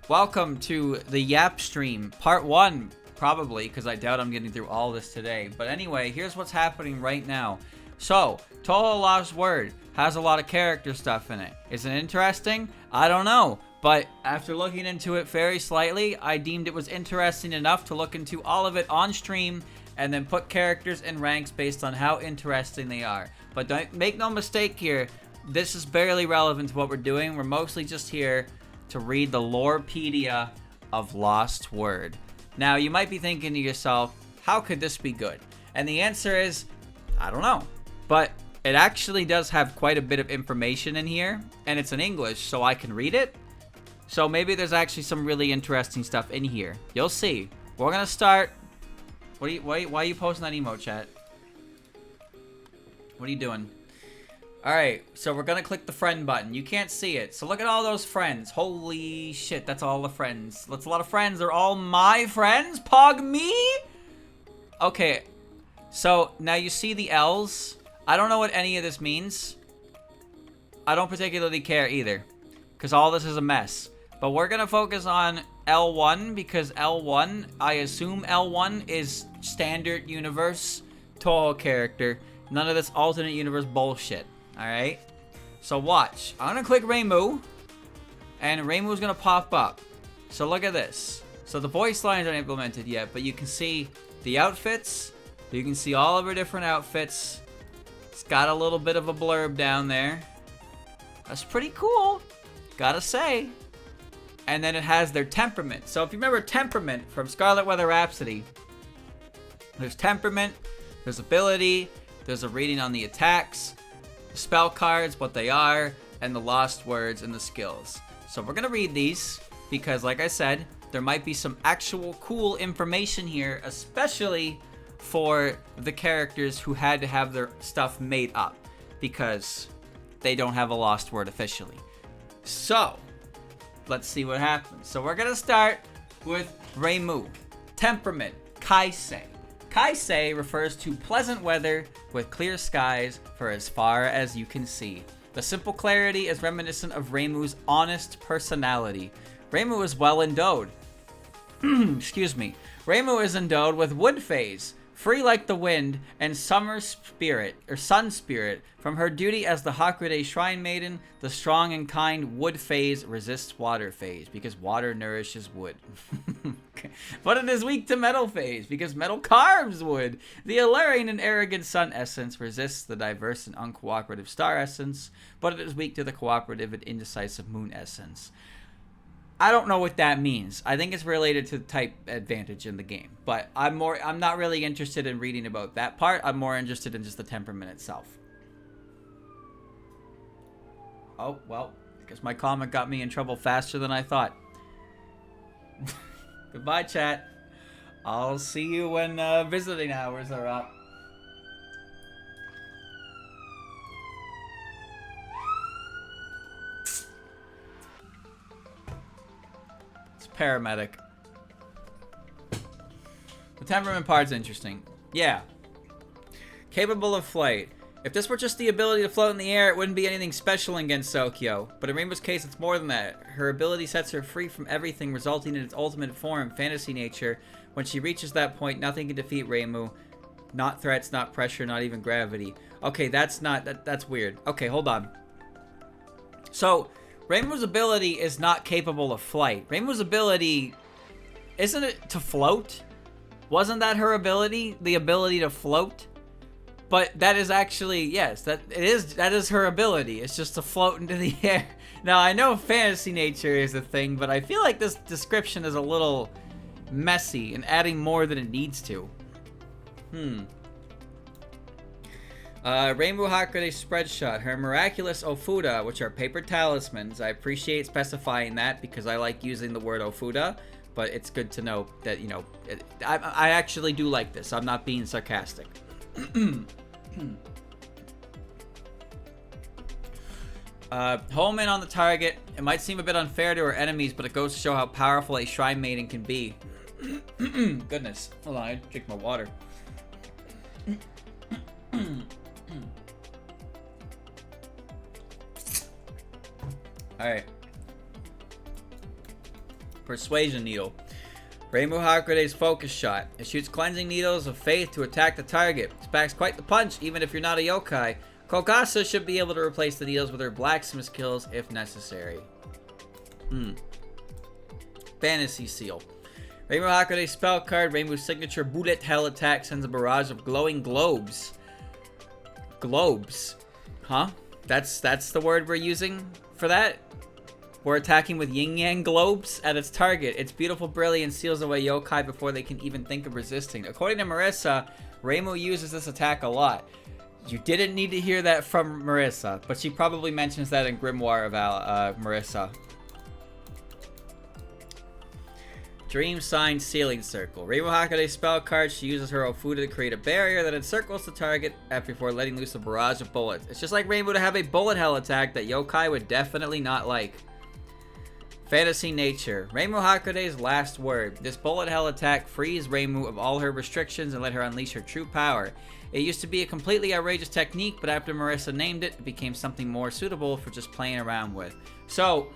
Welcome to the Yap stream, part 1, probably, because I doubt I'm getting through all this today. But anyway, here's what's happening right now. So, Toho Lost Word has a lot of character stuff in it. Is it interesting? I don't know. But after looking into it very slightly, I deemed it was interesting enough to look into all of it on stream and then put characters and ranks based on how interesting they are. But don't make no mistake here, this is barely relevant to what we're doing. We're mostly just here to read the Lorepedia of Lost Word. Now, you might be thinking to yourself, how could this be good? And the answer is, I don't know. But it actually does have quite a bit of information in here, and it's in English, so I can read it. So maybe there's actually some really interesting stuff in here. You'll see. We're gonna start. Why are you posting that emote, chat? What are you doing? Alright, so we're gonna click the friend button. You can't see it. So look at all those friends. Holy shit, that's all the friends. That's a lot of friends. They're all my friends? Pog me? Okay, so now you see the L's. I don't know what any of this means. I don't particularly care either, because all this is a mess. But we're gonna focus on L1, because L1, I assume L1 is standard universe Toho character. None of this alternate universe bullshit. Alright? So watch. I'm gonna click Reimu, and Reimu's gonna pop up. So look at this. So the voice lines aren't implemented yet, but you can see the outfits. You can see all of her different outfits. It's got a little bit of a blurb down there. That's pretty cool, gotta say. And then it has their temperament. So if you remember temperament from Scarlet Weather Rhapsody, there's temperament, there's ability, there's a reading on the attacks, the spell cards, what they are, and the lost words and the skills. So we're gonna read these because, like I said, there might be some actual cool information here, especially for the characters who had to have their stuff made up because they don't have a lost word officially. So let's see what happens. So we're gonna start with Reimu. Temperament, Kaisei. Kaisei refers to pleasant weather with clear skies for as far as you can see. The simple clarity is reminiscent of Reimu's honest personality. Reimu is well endowed. Excuse me. Reimu is endowed with wood phase, free like the wind, and summer spirit, or sun spirit. From her duty as the Hakurei shrine maiden, the strong and kind wood phase resists water phase, because water nourishes wood. But it is weak to metal phase, because metal carves wood. The alluring and arrogant sun essence resists the diverse and uncooperative star essence, but it is weak to the cooperative and indecisive moon essence. I don't know what that means. I think it's related to type advantage in the game, but I'm not really interested in reading about that part. I'm more interested in just the temperament itself. Oh, well, I guess my comment got me in trouble faster than I thought. Goodbye, chat. I'll see you when visiting hours are up. Paramedic. The temperament part's interesting. Yeah. Capable of flight. If this were just the ability to float in the air, it wouldn't be anything special against Sakuya. But in Reimu's case, it's more than that. Her ability sets her free from everything, resulting in its ultimate form, fantasy nature. When she reaches that point, nothing can defeat Reimu. Not threats, not pressure, not even gravity. Okay, that's weird. Okay, hold on. So Reimu's ability is not capable of flight. Reimu's ability, isn't it to float? Wasn't that her ability? The ability to float? But that is actually, yes, that is her ability. It's just to float into the air. Now, I know fantasy nature is a thing, but I feel like this description is a little messy and adding more than it needs to. Reimu Hakurei spread shot. Her miraculous ofuda, which are paper talismans. I appreciate specifying that because I like using the word ofuda, but it's good to know that, you know, I actually do like this. I'm not being sarcastic. Home in on the target. It might seem a bit unfair to her enemies, but it goes to show how powerful a shrine maiden can be. Goodness. Hold on, I drink my water. Alright. Persuasion Needle. Reimu Hakurei's focus shot. It shoots cleansing needles of faith to attack the target. This packs quite the punch, even if you're not a yokai. Kokasa should be able to replace the needles with her blacksmith skills if necessary. Fantasy Seal. Reimu Hakurei's spell card. Reimu's signature bullet hell attack sends a barrage of glowing globes. Globes. Huh? That's the word we're using for that? We're attacking with yin-yang globes at its target. Its beautiful brilliance seals away yokai before they can even think of resisting. According to Marisa, Reimu uses this attack a lot. You didn't need to hear that from Marisa, but she probably mentions that in Grimoire of Marisa. Dream Sign Sealing Circle. Reimu Hakurei's spell card. She uses her Ofuda to create a barrier that encircles the target before letting loose a barrage of bullets. It's just like Reimu to have a bullet hell attack that yokai would definitely not like. Fantasy Nature. Reimu Hakurei's last word. This bullet hell attack frees Reimu of all her restrictions and let her unleash her true power. It used to be a completely outrageous technique, but after Marisa named it, it became something more suitable for just playing around with. So,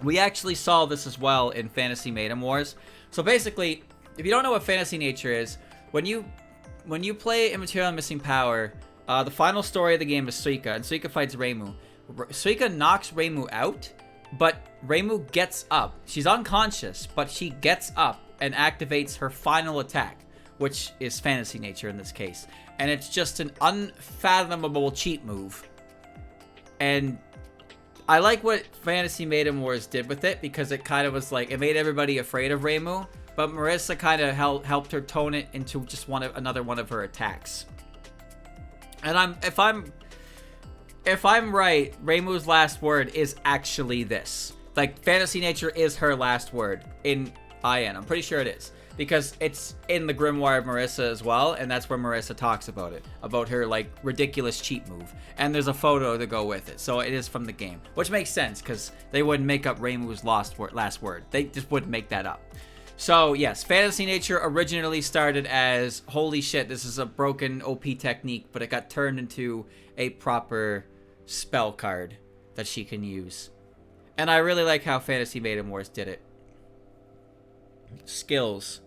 we actually saw this as well in Fantasy Maiden Wars. So basically, if you don't know what Fantasy Nature is, when you play Immaterial and Missing Power, the final story of the game is Suika, and Suika fights Reimu. Suika knocks Reimu out, but Reimu gets up. She's unconscious, but she gets up and activates her final attack, which is Fantasy Nature in this case. And it's just an unfathomable cheat move. And I like what Fantasy Maiden Wars did with it, because it kind of was like, it made everybody afraid of Reimu, but Marisa kind of helped her tone it into just another one of her attacks. And if I'm right, Reimu's last word is actually this. Like, Fantasy Nature is her last word in IN. I'm pretty sure it is. Because it's in the Grimoire of Marisa as well, and that's where Marisa talks about it. About her, like, ridiculous cheat move. And there's a photo to go with it. So it is from the game. Which makes sense, because they wouldn't make up Reimu's last word. They just wouldn't make that up. So, yes, Fantasy Nature originally started as, holy shit, this is a broken OP technique, but it got turned into a proper spell card that she can use. And I really like how Fantasy Maiden Wars did it. Skills.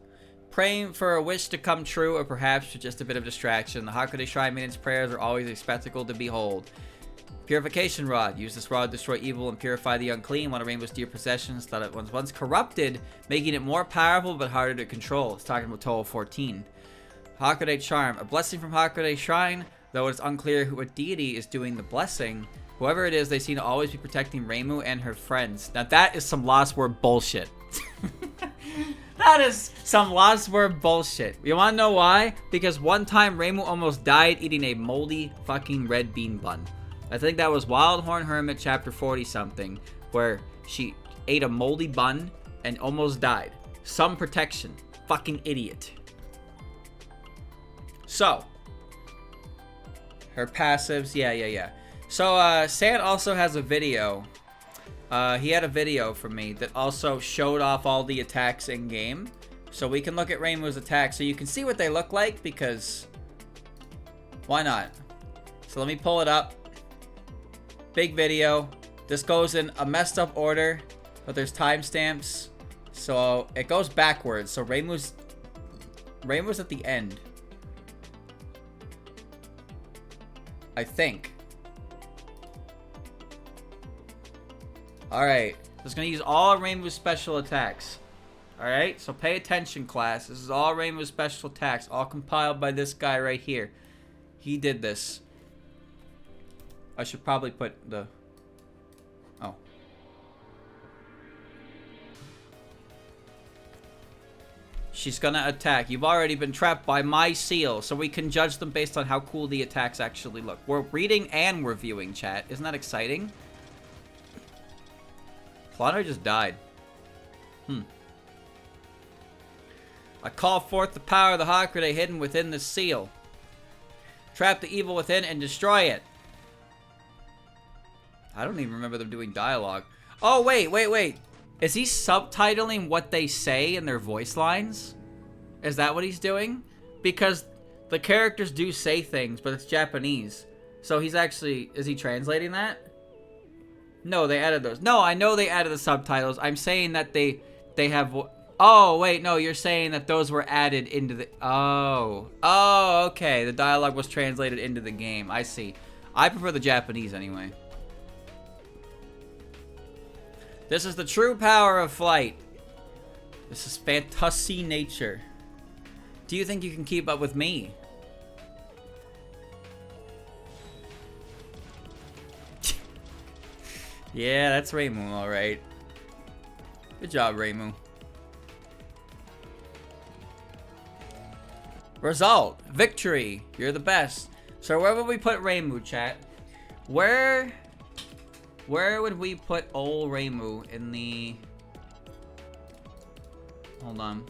Praying for a wish to come true, or perhaps for just a bit of distraction. The Hakurei Shrine Maiden's prayers are always a spectacle to behold. Purification Rod. Use this rod to destroy evil and purify the unclean. One of Reimu's dear possessions that it was once corrupted, making it more powerful but harder to control. It's talking about Toll 14. Hakurei Charm. A blessing from Hakurei Shrine. Though it's unclear what deity is doing the blessing, whoever it is, they seem to always be protecting Reimu and her friends. Now that is some Lost Word bullshit. That is some Lost Word bullshit. You wanna know why? Because one time Reimu almost died eating a moldy fucking red bean bun. I think that was Wildhorn Hermit chapter 40 something, where she ate a moldy bun and almost died. Some protection. Fucking idiot. So, her passives, yeah. So, Sand also has a video. He had a video from me that also showed off all the attacks in game. So we can look at Reimu's attacks so you can see what they look like, because why not? So let me pull it up. Big video. This goes in a messed up order, but there's timestamps. So it goes backwards. So Reimu's at the end, I think. Alright, just gonna use all of Reimu's special attacks. Alright, so pay attention, class. This is all Reimu's special attacks, all compiled by this guy right here. He did this. I should probably put the... Oh. She's gonna attack. You've already been trapped by my seal, so we can judge them based on how cool the attacks actually look. We're reading and we're viewing, chat. Isn't that exciting? Flandre just died. I call forth the power of the Hakurei hidden within the seal. Trap the evil within and destroy it. I don't even remember them doing dialogue. Oh, wait. Is he subtitling what they say in their voice lines? Is that what he's doing? Because the characters do say things, but it's Japanese. So he's actually... Is he translating that? No, they added those. No, I know they added the subtitles. I'm saying that they have... Oh, wait, no, you're saying that those were added into the... Oh. Oh, okay. The dialogue was translated into the game. I see. I prefer the Japanese anyway. This is the true power of flight. This is fantasy nature. Do you think you can keep up with me? Yeah, that's Reimu, alright. Good job, Reimu. Result. Victory. You're the best. So where would we put Reimu, chat? Where would we put old Reimu in the... Hold on.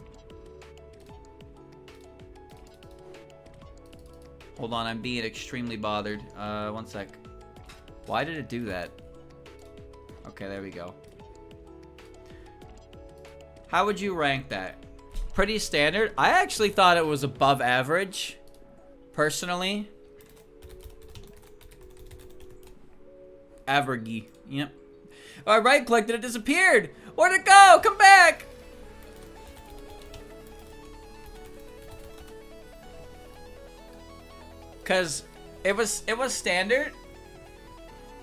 Hold on, I'm being extremely bothered. One sec. Why did it do that? Okay, there we go. How would you rank that? Pretty standard. I actually thought it was above average, personally. Average. Yep. I right-clicked and it disappeared. Where'd it go? Come back. Cause it was standard.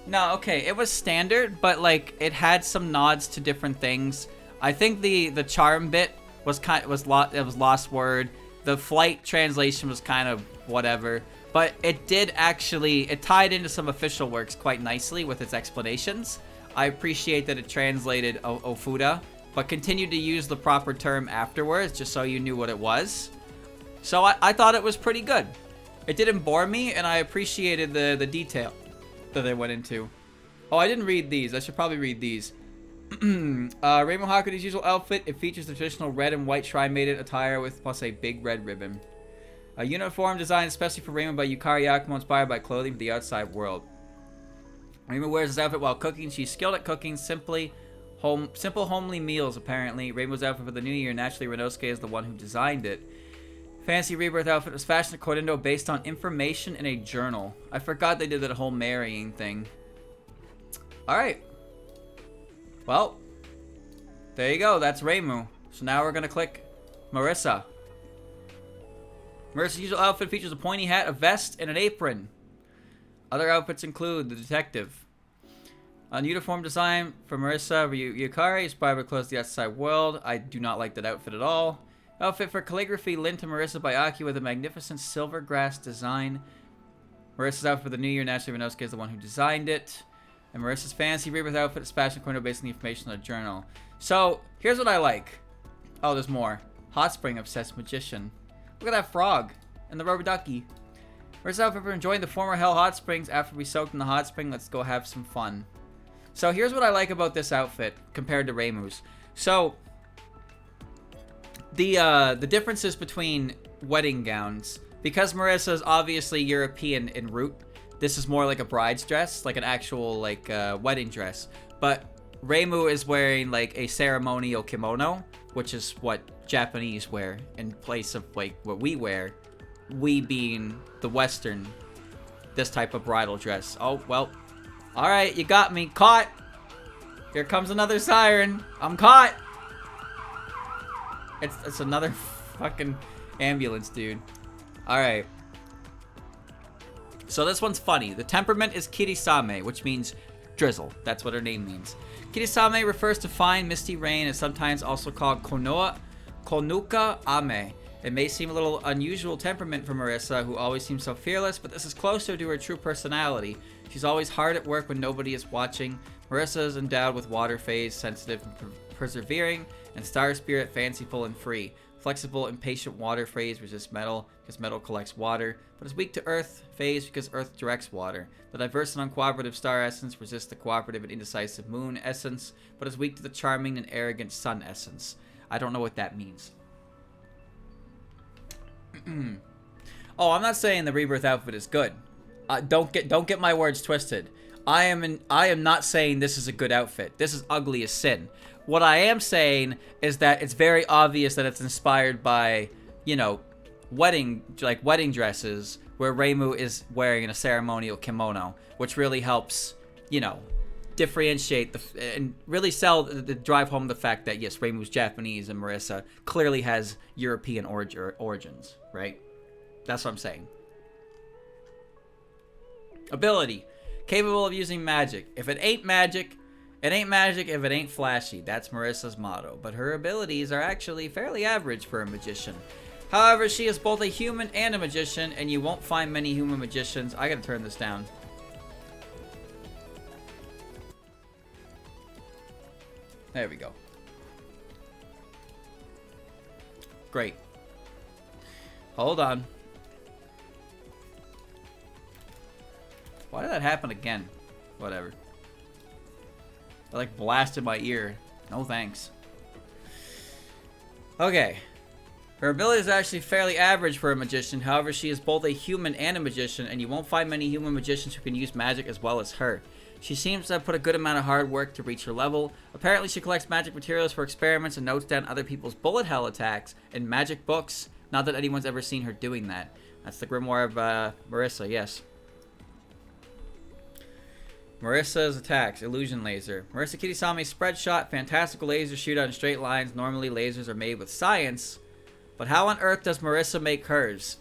No, okay, it was standard, but like it had some nods to different things. I think the charm bit was lost word. The flight translation was kind of whatever, but it did actually, it tied into some official works quite nicely with its explanations. I appreciate that it translated Ofuda, but continued to use the proper term afterwards just so you knew what it was. So I thought it was pretty good. It didn't bore me, and I appreciated the detail that they went into. Oh, I didn't read these. I should probably read these. Reimu Hakurei's usual outfit. It features the traditional red and white shrine-maiden attire with plus a big red ribbon. A uniform designed especially for Reimu by Yukari Yakumo, inspired by clothing for the outside world. Reimu wears this outfit while cooking. She's skilled at cooking simple homely meals, apparently. Reimu's outfit for the new year. Naturally, Renosuke is the one who designed it. Fancy rebirth outfit was fashioned at Cordendo based on information in a journal. I forgot they did that whole marrying thing. Alright. Well, there you go. That's Reimu. So now we're going to click Marisa. Marisa's usual outfit features a pointy hat, a vest, and an apron. Other outfits include the detective. A uniform design for Marisa Yukari, inspired by clothes of the outside world. I do not like that outfit at all. Outfit for calligraphy, lent to Marisa by Aki with a magnificent silver grass design. Marisa's outfit for the new year, naturally Renosuke is the one who designed it. And Marisa's fancy rebirth outfit is fashion corner based on the information in the journal. So, here's what I like. Oh, there's more. Hot spring obsessed magician. Look at that frog. And the rubber ducky. Marisa's outfit for enjoying the former hell hot springs. After we soaked in the hot spring, let's go have some fun. So, here's what I like about this outfit compared to Reimu's. So, the differences between wedding gowns, because Marisa is obviously European in root, this is more like a bride's dress, like an actual like wedding dress. But Reimu is wearing like a ceremonial kimono, which is what Japanese wear in place of like what we wear. We being the Western, this type of bridal dress. Oh well, all right, you got me caught. Here comes another siren. I'm caught. It's another fucking ambulance, dude. Alright. So this one's funny. The temperament is Kirisame, which means drizzle. That's what her name means. Kirisame refers to fine, misty rain and sometimes also called Konuka Ame. It may seem a little unusual temperament for Marisa, who always seems so fearless, but this is closer to her true personality. She's always hard at work when nobody is watching. Marisa is endowed with water phase, sensitive and persevering, and star spirit, fanciful and free. Flexible, impatient water phase resists metal because metal collects water, but is weak to earth phase because earth directs water. The diverse and uncooperative star essence resists the cooperative and indecisive moon essence, but is weak to the charming and arrogant sun essence. I don't know what that means. Oh, I'm not saying the rebirth outfit is good. Don't get my words twisted. I am not saying this is a good outfit. This is ugly as sin. What I am saying is that it's very obvious that it's inspired by, you know, wedding dresses where Reimu is wearing a ceremonial kimono, which really helps, you know, differentiate and really sell the drive home the fact that yes, Reimu's Japanese and Marisa clearly has European origins, right? That's what I'm saying. Ability. Capable of using magic. If it ain't magic, it ain't magic. If it ain't flashy. That's Marisa's motto. But her abilities are actually fairly average for a magician. However, she is both a human and a magician, and you won't find many human magicians. I gotta turn this down. There we go. Great. Hold on. Why did that happen again? Whatever. I like blasted my ear. No thanks. Okay. Her ability is actually fairly average for a magician. However, she is both a human and a magician, and you won't find many human magicians who can use magic as well as her. She seems to have put a good amount of hard work to reach her level. Apparently, she collects magic materials for experiments and notes down other people's bullet hell attacks in magic books. Not that anyone's ever seen her doing that. That's the grimoire of Marisa, yes. Marisa's attacks. Illusion laser. Marisa Kirisame's spread shot. Fantastical laser shoot out in straight lines. Normally, lasers are made with science. But how on earth does Marisa make hers?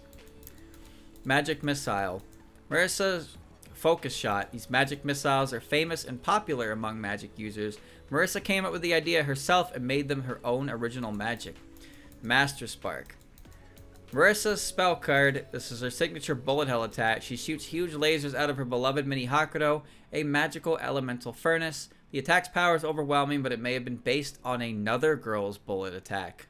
Magic missile. Marisa's focus shot. These magic missiles are famous and popular among magic users. Marisa came up with the idea herself and made them her own original magic. Master Spark. Marisa's spell card. This is her signature bullet hell attack. She shoots huge lasers out of her beloved mini Hakurei, a magical elemental furnace. The attack's power is overwhelming, but it may have been based on another girl's bullet attack.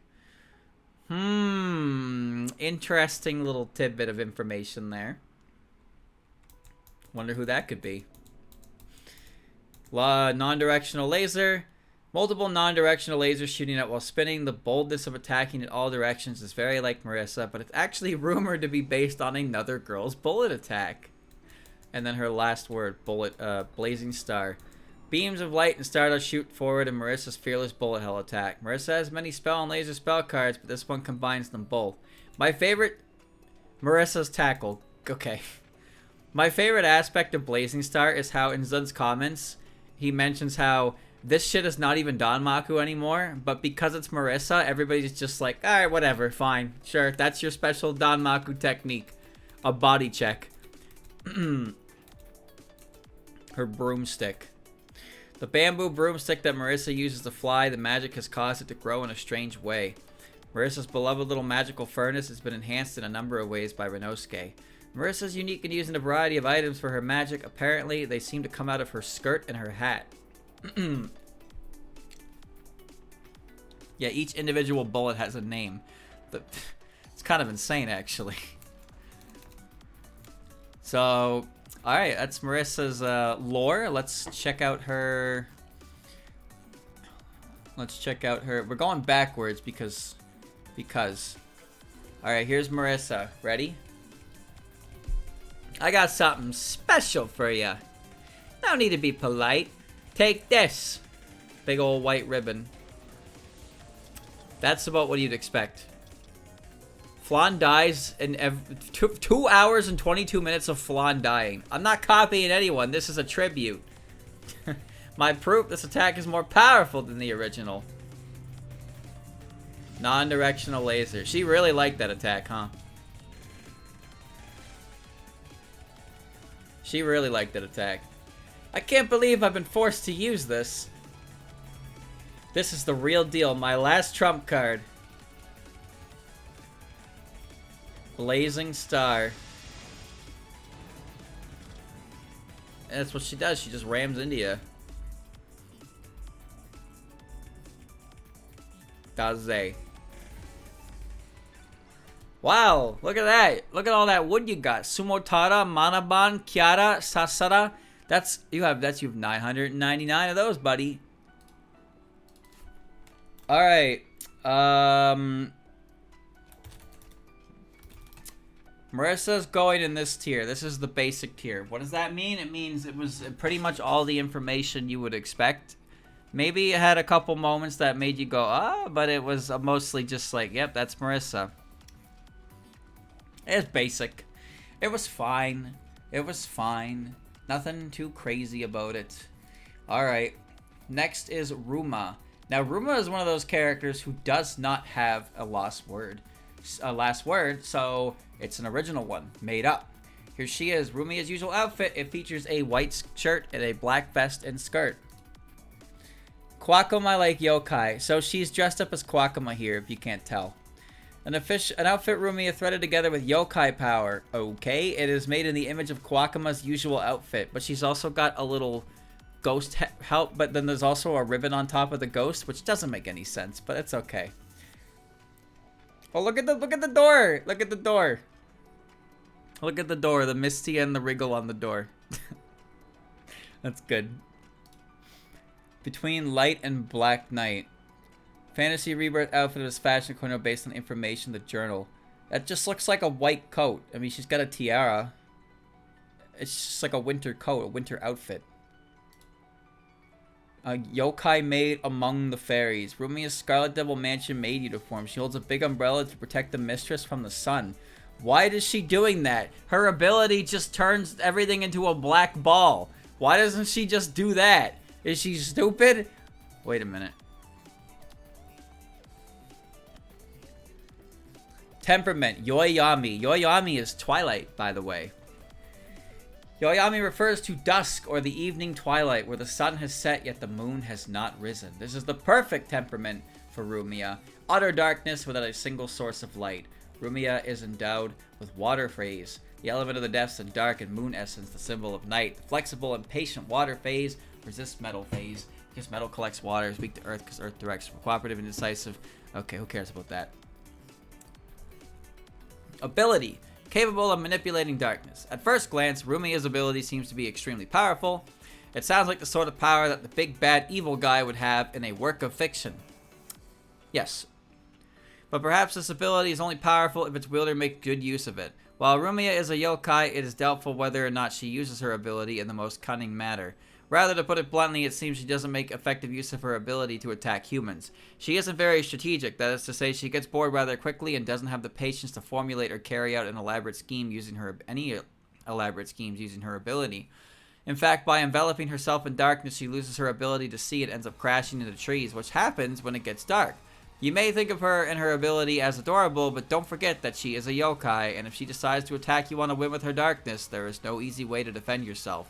Interesting little tidbit of information there. Wonder who that could be. Non-directional laser. Multiple non-directional lasers shooting out while spinning. The boldness of attacking in all directions is very like Marisa, but it's actually rumored to be based on another girl's bullet attack. And then her last word, blazing star. Beams of light and stardust shoot forward in Marisa's fearless bullet hell attack. Marisa has many spell and laser spell cards, but this one combines them both. My favorite... Marisa's tackle. Okay. My favorite aspect of Blazing Star is how in Zun's comments, he mentions how this shit is not even Danmaku anymore, but because it's Marisa, everybody's just like, alright, whatever, fine. Sure, that's your special Danmaku technique. A body check. Her broomstick. The bamboo broomstick that Marisa uses to fly, the magic has caused it to grow in a strange way. Marisa's beloved little magical furnace has been enhanced in a number of ways by Renosuke. Marisa's unique in using a variety of items for her magic. Apparently, they seem to come out of her skirt and her hat. Yeah, each individual bullet has a name. It's kind of insane, actually. So... Alright, that's Marisa's lore. Let's check out her... We're going backwards because... Alright, here's Marisa. Ready? I got something special for you. No need to be polite. Take this. Big old white ribbon. That's about what you'd expect. Flan dies in 2 hours and 22 minutes of Flan dying. I'm not copying anyone. This is a tribute. My proof, this attack is more powerful than the original. Non-directional laser. She really liked that attack, huh? She really liked that attack. I can't believe I've been forced to use this. This is the real deal. My last trump card. Blazing Star. And that's what she does. She just rams into you. Daiyousei. Wow, look at that. Look at all that wood you got. Sumotara, Manaban, Kiara, Sasara. You have 999 of those, buddy. Alright. Marisa's going in this tier. This is the basic tier. What does that mean? It means it was pretty much all the information you would expect. Maybe it had a couple moments that made you go, ah, but it was mostly just like, yep, that's Marisa. It's basic. It was fine. It was fine. Nothing too crazy about it. Alright. Next is Ruma. Now, Ruma is one of those characters who does not have a last word, so it's an original one, made up. Here she is, Rumia's usual outfit. It features a white shirt and a black vest and skirt. Koakuma like yokai, so she's dressed up as Koakuma here, if you can't tell. An outfit Rumia threaded together with yokai power. Okay, it is made in the image of Koakuma's usual outfit, but she's also got a little ghost help, but then there's also a ribbon on top of the ghost, which doesn't make any sense, but it's okay. Oh, look at the door! Look at the door! Look at the door, the Misty and the Wriggle on the door. That's good. Between Light and Black Night. Fantasy Rebirth outfit is fashion corner based on information in the journal. That just looks like a white coat. I mean, she's got a tiara. It's just like a winter coat, a winter outfit. A yokai maid among the fairies. Rumia's Scarlet Devil Mansion maid uniform. She holds a big umbrella to protect the mistress from the sun. Why is she doing that? Her ability just turns everything into a black ball. Why doesn't she just do that? Is she stupid? Wait a minute. Temperament, Yoyami. Yoyami is twilight, by the way. Yoyami refers to dusk or the evening twilight where the sun has set yet the moon has not risen. This is the perfect temperament for Rumia. Utter darkness without a single source of light. Rumia is endowed with water phase, the element of the depths, and dark and moon essence, the symbol of night. The flexible and patient water phase resists metal phase because metal collects water, is weak to earth because earth directs. Cooperative and decisive. Okay, who cares about that? Ability. Capable of manipulating darkness. At first glance, Rumia's ability seems to be extremely powerful. It sounds like the sort of power that the big bad evil guy would have in a work of fiction. Yes. But perhaps this ability is only powerful if its wielder makes good use of it. While Rumia is a yokai, it is doubtful whether or not she uses her ability in the most cunning manner. Rather, to put it bluntly, it seems she doesn't make effective use of her ability to attack humans. She isn't very strategic, that is to say, she gets bored rather quickly and doesn't have the patience to formulate or carry out any elaborate schemes using her ability. In fact, by enveloping herself in darkness, she loses her ability to see and ends up crashing into trees, which happens when it gets dark. You may think of her and her ability as adorable, but don't forget that she is a yokai, and if she decides to attack you on a whim with her darkness, there is no easy way to defend yourself.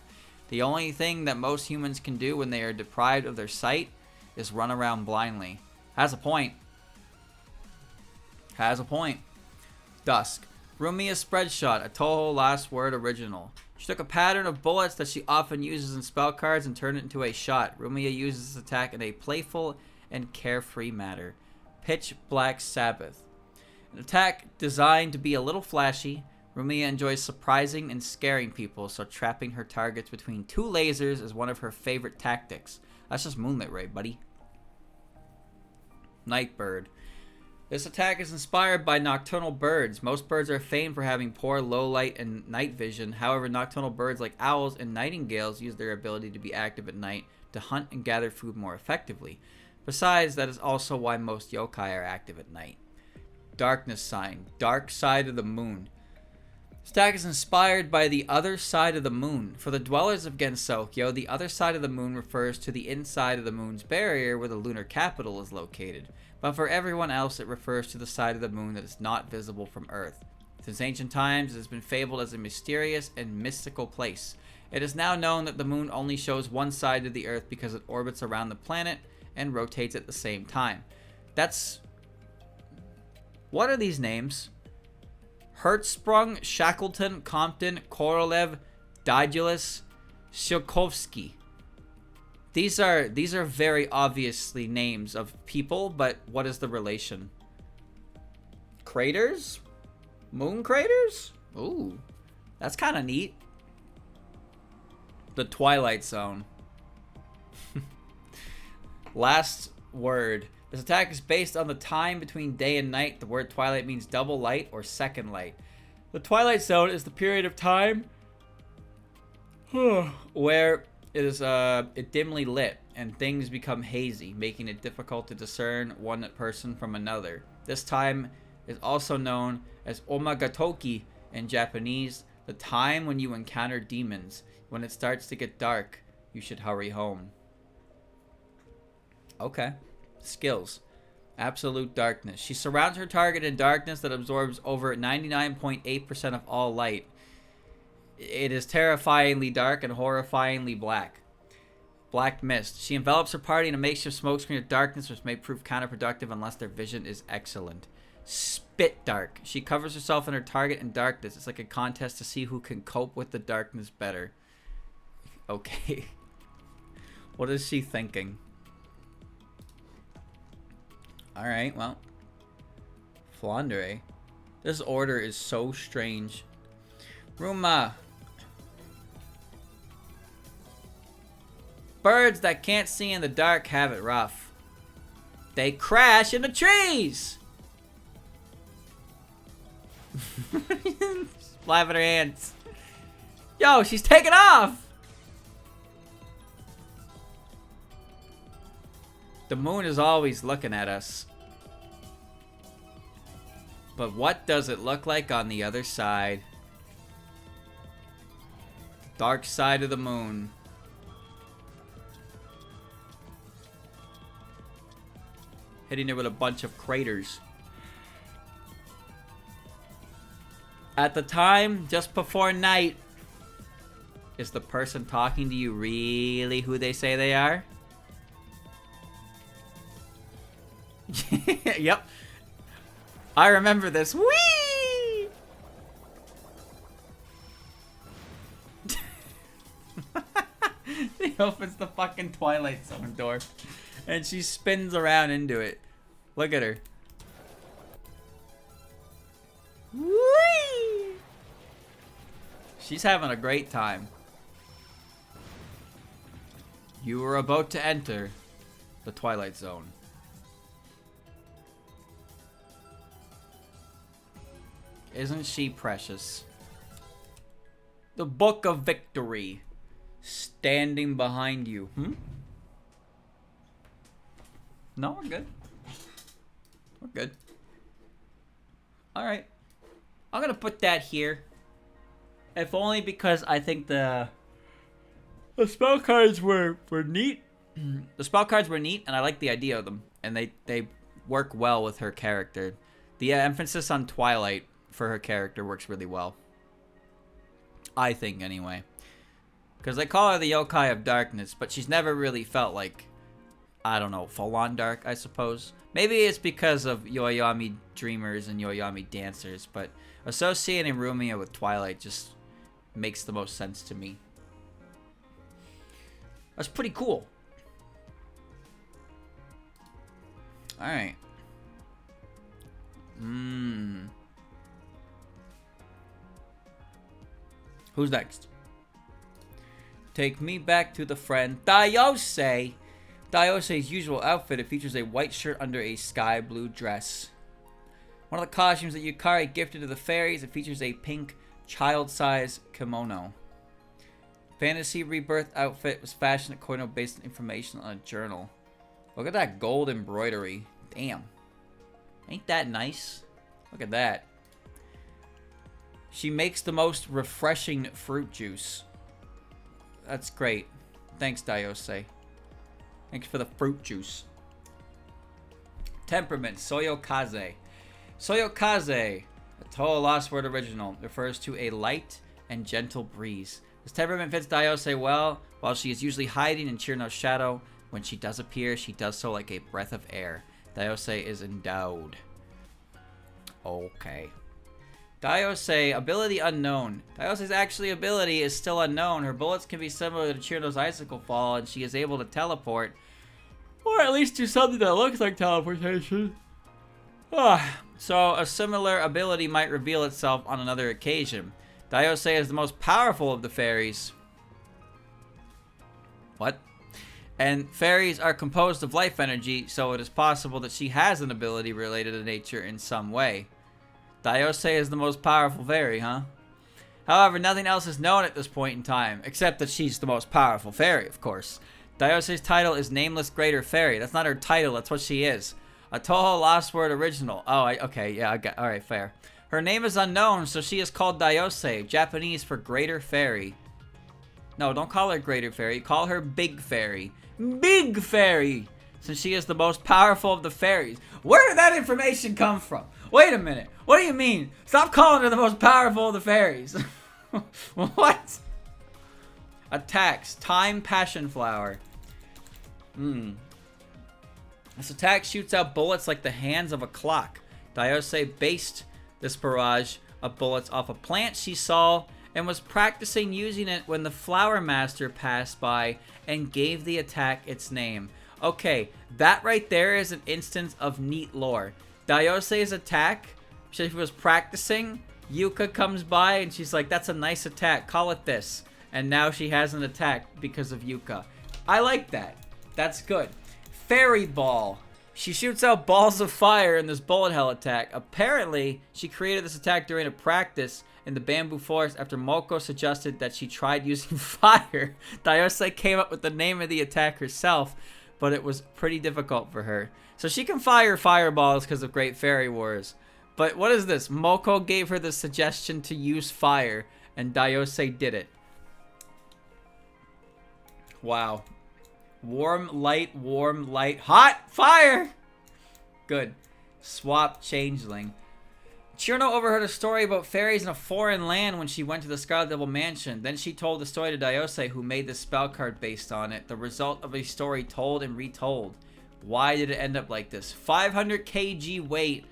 The only thing that most humans can do when they are deprived of their sight is run around blindly. Has a point. Has a point. Dusk. Rumia's spread shot, a Toho last word original. She took a pattern of bullets that she often uses in spell cards and turned it into a shot. Rumia uses this attack in a playful and carefree manner. Pitch Black Sabbath. An attack designed to be a little flashy. Rumia enjoys surprising and scaring people, so trapping her targets between two lasers is one of her favorite tactics. That's just Moonlit Ray, buddy. Nightbird. This attack is inspired by nocturnal birds. Most birds are famed for having poor low light and night vision. However, nocturnal birds like owls and nightingales use their ability to be active at night to hunt and gather food more effectively. Besides, that is also why most yokai are active at night. Darkness sign. Dark side of the moon. This attack is inspired by the other side of the moon. For the dwellers of Gensokyo, the other side of the moon refers to the inside of the moon's barrier where the lunar capital is located. But for everyone else, it refers to the side of the moon that is not visible from Earth. Since ancient times, it has been fabled as a mysterious and mystical place. It is now known that the moon only shows one side of the Earth because it orbits around the planet and rotates at the same time. That's... What are these names? Hertzsprung, Shackleton, Compton, Korolev, Daiyousei, Shukovsky. These are very obviously names of people, but what is the relation? Craters? Moon craters? Ooh, that's kind of neat. The Twilight Zone. Last word. This attack is based on the time between day and night. The word twilight means double light or second light. The Twilight Zone is the period of time where it is dimly lit and things become hazy, making it difficult to discern one person from another. This time is also known as Omagatoki in Japanese, the time when you encounter demons. When it starts to get dark, you should hurry home. Okay. Skills. Absolute darkness. She surrounds her target in darkness that absorbs over 99.8% of all light. It is terrifyingly dark and horrifyingly black. Black mist. She envelops her party in a makeshift smokescreen of darkness, which may prove counterproductive unless their vision is excellent. Spit dark. She covers herself and her target in darkness. It's like a contest to see who can cope with the darkness better. Okay. What is she thinking? Alright, well. Flandre. This order is so strange. Rumia. Birds that can't see in the dark have it rough. They crash into trees! Flapping her hands. Yo, she's taking off! The moon is always looking at us. But what does it look like on the other side? Dark side of the moon. Hitting it with a bunch of craters. At the time, just before night, is the person talking to you really who they say they are? Yep. I remember this. Whee! She opens the fucking Twilight Zone door. And she spins around into it. Look at her. Whee! She's having a great time. You are about to enter the Twilight Zone. Isn't she precious? The Book of Victory. Standing behind you. No, we're good. We're good. Alright. I'm gonna put that here. If only because I think the spell cards were neat. The spell cards were neat, and I like the idea of them. And they work well with her character. The emphasis on Twilight for her character works really well. I think, anyway. Because they call her the Yokai of Darkness, but she's never really felt like, I don't know, full-on dark, I suppose. Maybe it's because of Yoyami Dreamers and Yoyami Dancers, but associating Rumia with Twilight just makes the most sense to me. That's pretty cool. Alright. Who's next? Take me back to the friend Daiyousei. Daiyousei's usual outfit, it features a white shirt under a sky blue dress. One of the costumes that Yukari gifted to the fairies, it features a pink child-size kimono. Fantasy Rebirth outfit was fashioned at Koino based on information on a journal. Look at that gold embroidery. Damn. Ain't that nice? Look at that. She makes the most refreshing fruit juice. That's great. Thanks, Daiyousei. Thanks for the fruit juice. Temperament, Soyokaze. Soyokaze, a Toho Lost Word original, refers to a light and gentle breeze. This temperament fits Daiyousei well. While she is usually hiding in Cirno's shadow, when she does appear, she does so like a breath of air. Daiyousei is endowed. Okay. Daiyousei, ability unknown. Daiyousei's actually ability is still unknown. Her bullets can be similar to Cirno's icicle fall, and she is able to teleport. Or at least do something that looks like teleportation. So a similar ability might reveal itself on another occasion. Daiyousei is the most powerful of the fairies. What? And fairies are composed of life energy, so it is possible that she has an ability related to nature in some way. Daiyousei is the most powerful fairy, huh? However, nothing else is known at this point in time, except that she's the most powerful fairy, of course. Daiyousei's title is Nameless Greater Fairy. That's not her title, that's what she is. A Toho Lost Word original. Oh, okay, yeah, I got. Alright, fair. Her name is unknown, so she is called Daiyousei, Japanese for Greater Fairy. No, don't call her Greater Fairy. Call her Big Fairy. Big Fairy! since she is the most powerful of the fairies. Where did that information come from? Wait a minute. What do you mean? Stop calling her the most powerful of the fairies. What? Attacks. Time Passion Flower. This attack shoots out bullets like the hands of a clock. Daiyousei based this barrage of bullets off a plant she saw and was practicing using it when the Flower Master passed by and gave the attack its name. Okay, that right there is an instance of neat lore. Daiyousei's attack, she was practicing, Yuka comes by and she's like, that's a nice attack, call it this. And now she has an attack because of Yuka. I like that. That's good. Fairy Ball. She shoots out balls of fire in this bullet hell attack. Apparently, she created this attack during a practice in the bamboo forest after Moko suggested that she tried using fire. Daiyousei came up with the name of the attack herself, but it was pretty difficult for her. So she can fire fireballs because of Great Fairy Wars. But what is this? Moko gave her the suggestion to use fire, and Daiyousei did it. Wow. Warm, light, hot, fire! Good. Swap Changeling. Cirno overheard a story about fairies in a foreign land when she went to the Scarlet Devil Mansion. Then she told the story to Daiyousei, who made the spell card based on it. The result of a story told and retold. Why did it end up like this? 500 kg weight.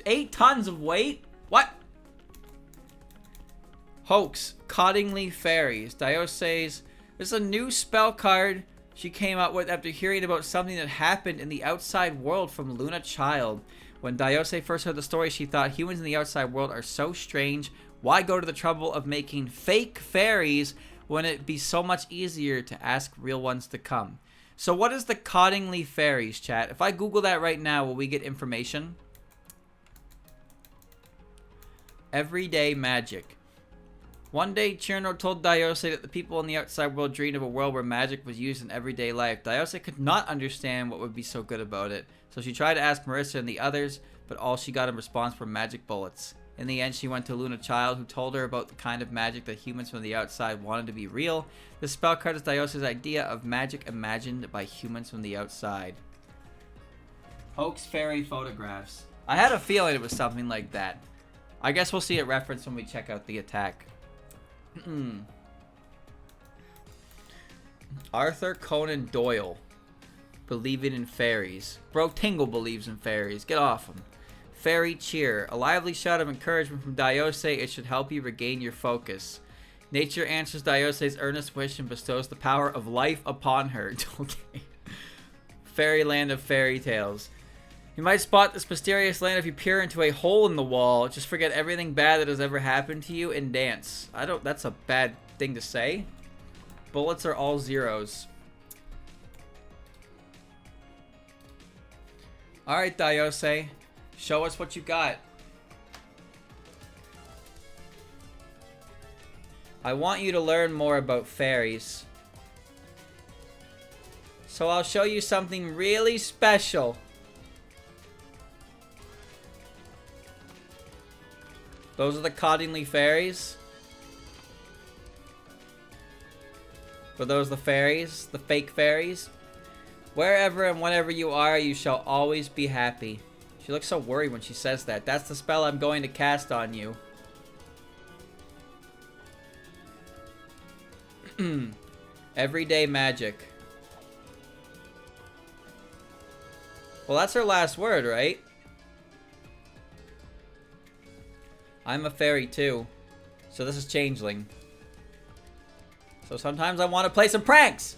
8 tons of weight? What? Hoax. Cottingly Fairies. Daiyousei's... This is a new spell card she came up with after hearing about something that happened in the outside world from Luna Child. When Daiyousei first heard the story, she thought humans in the outside world are so strange. Why go to the trouble of making fake fairies when it'd be so much easier to ask real ones to come? So what is the Cottingly Fairies, chat? If I Google that right now, will we get information? Everyday magic. One day, Cirno told Daiyousei that the people in the outside world dreamed of a world where magic was used in everyday life. Daiyousei could not understand what would be so good about it, so she tried to ask Marisa and the others, but all she got in response were magic bullets. In the end, she went to Luna Child, who told her about the kind of magic that humans from the outside wanted to be real. This spell card is Daiyousei's idea of magic imagined by humans from the outside. Hoax Fairy Photographs. I had a feeling it was something like that. I guess we'll see it referenced when we check out the attack. Arthur Conan Doyle. Believing in fairies. Bro Tingle believes in fairies. Get off him. Fairy Cheer. A lively shout of encouragement from Daiyousei. It should help you regain your focus. Nature answers Daiyousei's earnest wish and bestows the power of life upon her. Okay. Fairyland of Fairy Tales. You might spot this mysterious land if you peer into a hole in the wall. Just forget everything bad that has ever happened to you and dance. That's a bad thing to say. Bullets are all zeros. Alright, Daiyousei. Show us what you got. I want you to learn more about fairies. So I'll show you something really special. Those are the Cottingly Fairies. Were those the fairies? The fake fairies? Wherever and whenever you are, you shall always be happy. She looks so worried when she says that. That's the spell I'm going to cast on you. Everyday magic. Well, that's her last word, right? I'm a fairy too. So this is Changeling. So sometimes I want to play some pranks.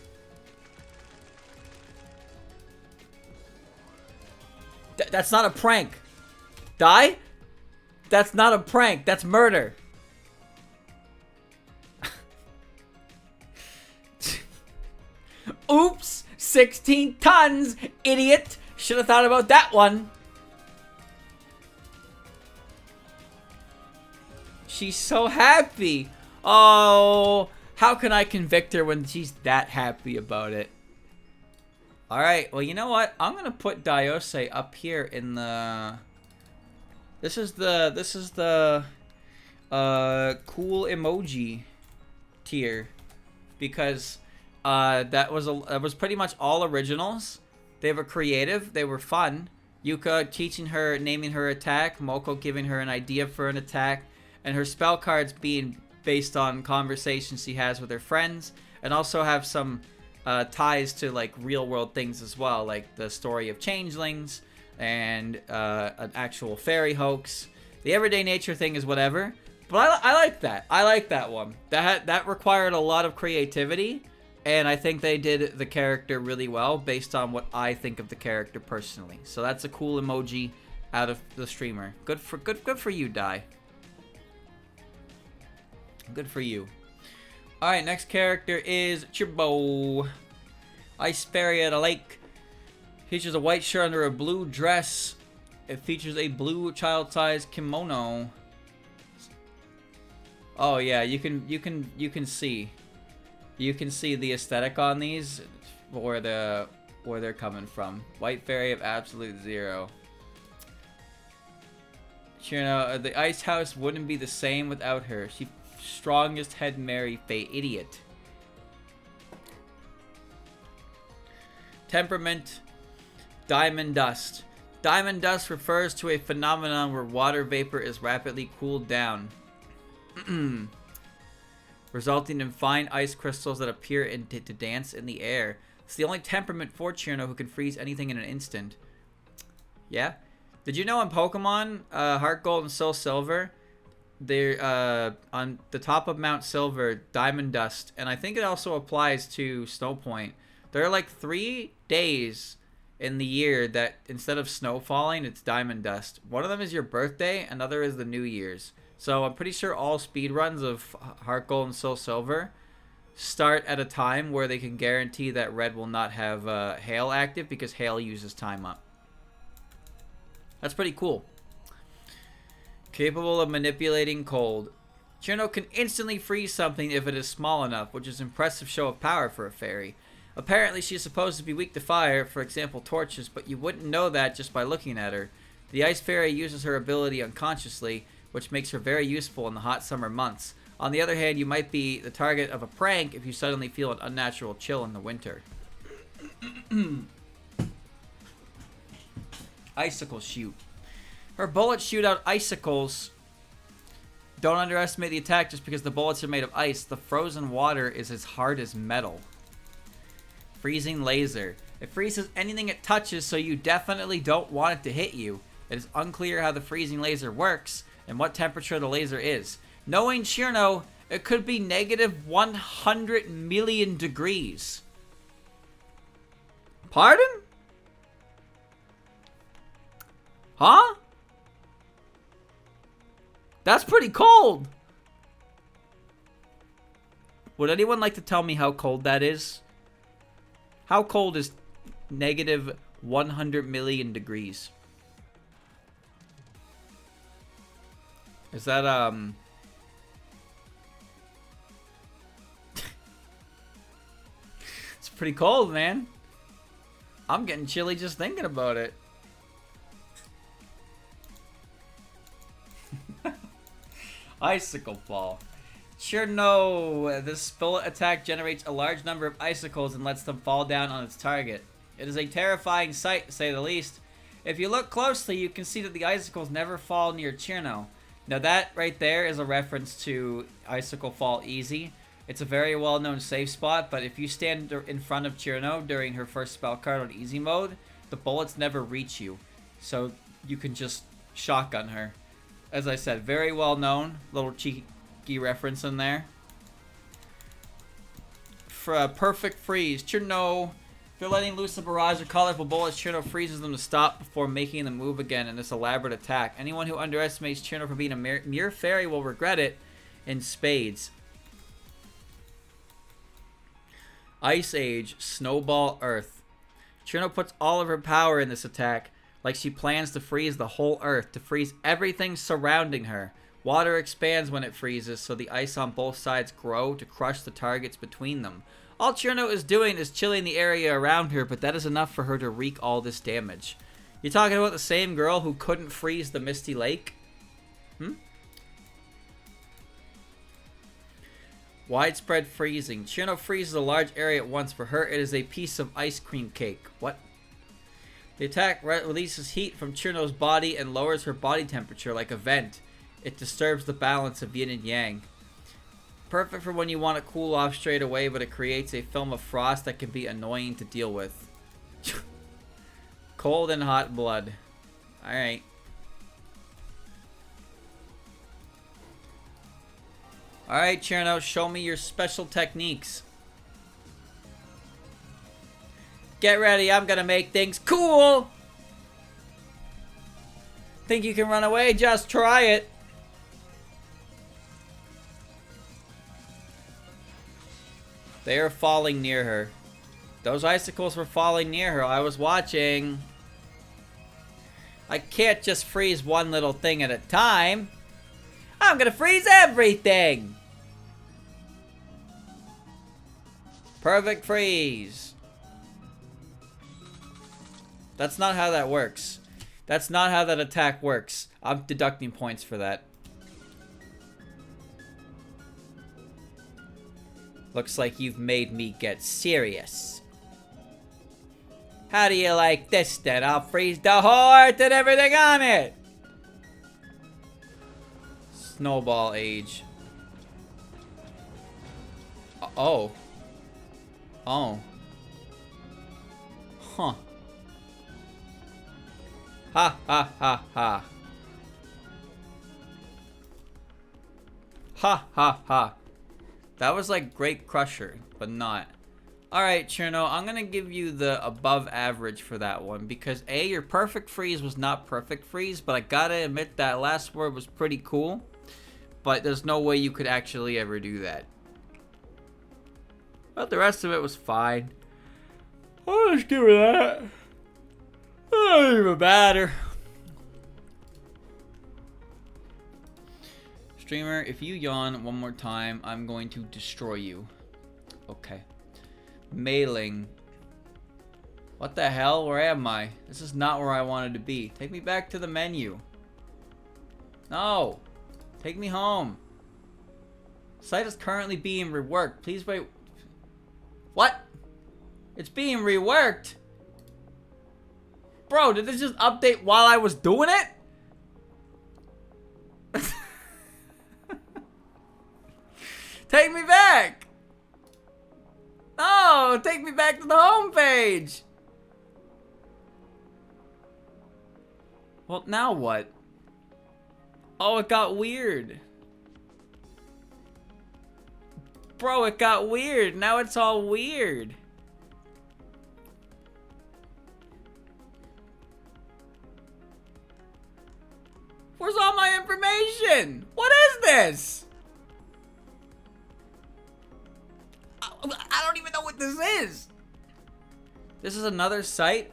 That's not a prank. Die? That's not a prank. That's murder. Oops. 16 tons, idiot. Should have thought about that one. She's so happy. Oh, how can I convict her when she's that happy about it? Alright, well, you know what? I'm gonna put Daiyousei up here in the... This is the cool emoji tier. Because That was pretty much all originals. They were creative. They were fun. Yuka teaching her, naming her attack. Moko giving her an idea for an attack. And her spell cards being based on conversations she has with her friends. And also have some ties to like real world things as well. Like the story of changelings. And an actual fairy hoax. The everyday nature thing is whatever. But I like that. I like that one. That required a lot of creativity. And I think they did the character really well based on what I think of the character personally. So that's a cool emoji out of the streamer. Good for you, Dai. Good for you. Alright, next character is Chirbo. Ice fairy at a lake. Features a white shirt under a blue dress. It features a blue child-sized kimono. Oh yeah, you can see. You can see the aesthetic on these, where they're coming from. White fairy of absolute zero. Cirno, the ice house wouldn't be the same without her. She strongest head Mary Faye idiot. Temperament, diamond dust. Diamond dust refers to a phenomenon where water vapor is rapidly cooled down. Resulting in fine ice crystals that appear to dance in the air. It's the only temperament for Cirno who can freeze anything in an instant. Yeah? Did you know in Pokemon, Heart Gold and Soul Silver, they're on the top of Mount Silver, Diamond Dust, and I think it also applies to Snow Point. There are like 3 days in the year that instead of snow falling, it's Diamond Dust. One of them is your birthday, another is the New Year's. So I'm pretty sure all speedruns of Heart Gold and Soul Silver start at a time where they can guarantee that Red will not have Hail active because Hail uses time up. That's pretty cool. Capable of manipulating cold. Cirno can instantly freeze something if it is small enough, which is an impressive show of power for a fairy. Apparently she is supposed to be weak to fire, for example torches, but you wouldn't know that just by looking at her. The Ice Fairy uses her ability unconsciously, which makes her very useful in the hot summer months. On the other hand, you might be the target of a prank if you suddenly feel an unnatural chill in the winter. Icicle shoot. Her bullets shoot out icicles. Don't underestimate the attack just because the bullets are made of ice. The frozen water is as hard as metal. Freezing laser. It freezes anything it touches, so you definitely don't want it to hit you. It is unclear how the freezing laser works and what temperature the laser is. Knowing Cirno, it could be negative 100 million degrees. Pardon? Huh? That's pretty cold. Would anyone like to tell me how cold that is? How cold is negative 100 million degrees? Is that, It's pretty cold, man. I'm getting chilly just thinking about it. Icicle fall. Cirno. This bullet attack generates a large number of icicles and lets them fall down on its target. It is a terrifying sight, to say the least. If you look closely, you can see that the icicles never fall near Cirno. Now that right there is a reference to Icicle Fall Easy. It's a very well-known safe spot, but if you stand in front of Cirno during her first spell card on easy mode, the bullets never reach you. So you can just shotgun her. As I said, very well-known. Little cheeky reference in there. For a perfect freeze, Cirno. If you're letting loose a barrage of colorful bullets, Cirno freezes them to stop before making them move again in this elaborate attack. Anyone who underestimates Cirno for being a mere fairy will regret it in spades. Ice Age, Snowball Earth. Cirno puts all of her power in this attack, like she plans to freeze the whole Earth, to freeze everything surrounding her. Water expands when it freezes, so the ice on both sides grow to crush the targets between them. All Cirno is doing is chilling the area around her, but that is enough for her to wreak all this damage. You're talking about the same girl who couldn't freeze the Misty Lake? Widespread freezing. Cirno freezes a large area at once. For her, it is a piece of ice cream cake. What? The attack releases heat from Cirno's body and lowers her body temperature like a vent. It disturbs the balance of yin and yang. Perfect for when you want to cool off straight away, but it creates a film of frost that can be annoying to deal with. Cold and hot blood. Alright. Alright, Cirno, show me your special techniques. Get ready, I'm gonna make things cool! Think you can run away? Just try it! They are falling near her. Those icicles were falling near her. I was watching. I can't just freeze one little thing at a time. I'm gonna freeze everything! Perfect freeze. That's not how that works. That's not how that attack works. I'm deducting points for that. Looks like you've made me get serious. How do you like this then? I'll freeze the heart and everything on it. Snowball age. Oh. Oh. Huh. Ha ha ha ha. Ha ha ha. That was like Great Crusher, but not. Alright, Cirno, I'm gonna give you the above average for that one because A, your perfect freeze was not perfect freeze, but I gotta admit that last word was pretty cool. But there's no way you could actually ever do that. But the rest of it was fine. I'll just give her that. Oh, even better. Streamer, if you yawn one more time, I'm going to destroy you. Okay. Meiling. What the hell? Where am I? This is not where I wanted to be. Take me back to the menu. No. Take me home. Site is currently being reworked. Please wait. What? It's being reworked? Bro, did this just update while I was doing it? Take me back! No, take me back to the home page! Well, now what? Oh, it got weird. Bro, it got weird. Now it's all weird. Where's all my information? What is this? I don't even know what this is. This is another site?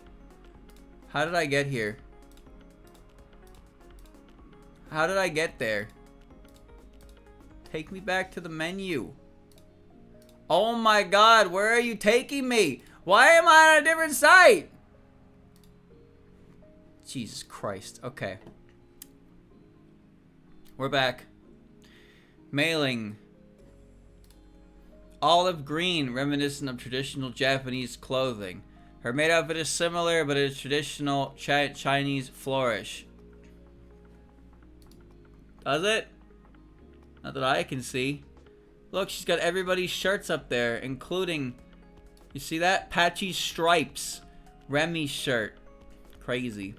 How did I get here? How did I get there? Take me back to the menu. Oh my god, where are you taking me? Why am I on a different site? Jesus Christ. Okay. We're back. Mailing. Olive green, reminiscent of traditional Japanese clothing. Her maid outfit is similar, but it is traditional Chinese flourish. Does it? Not that I can see. Look, she's got everybody's shirts up there, including... You see that? Patchy stripes. Remy's shirt. Crazy.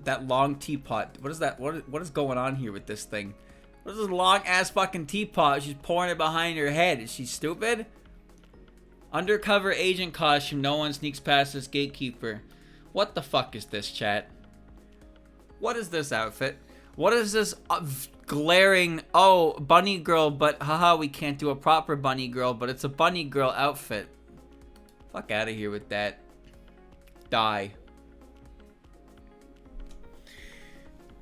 That long teapot. What is that? What is going on here with this thing? What is this long ass fucking teapot? She's pouring it behind her head. Is she stupid? Undercover agent costume. No one sneaks past this gatekeeper. What the fuck is this, chat? What is this outfit? What is this glaring... Oh, bunny girl, but haha, we can't do a proper bunny girl, but it's a bunny girl outfit. Fuck out of here with that. Die.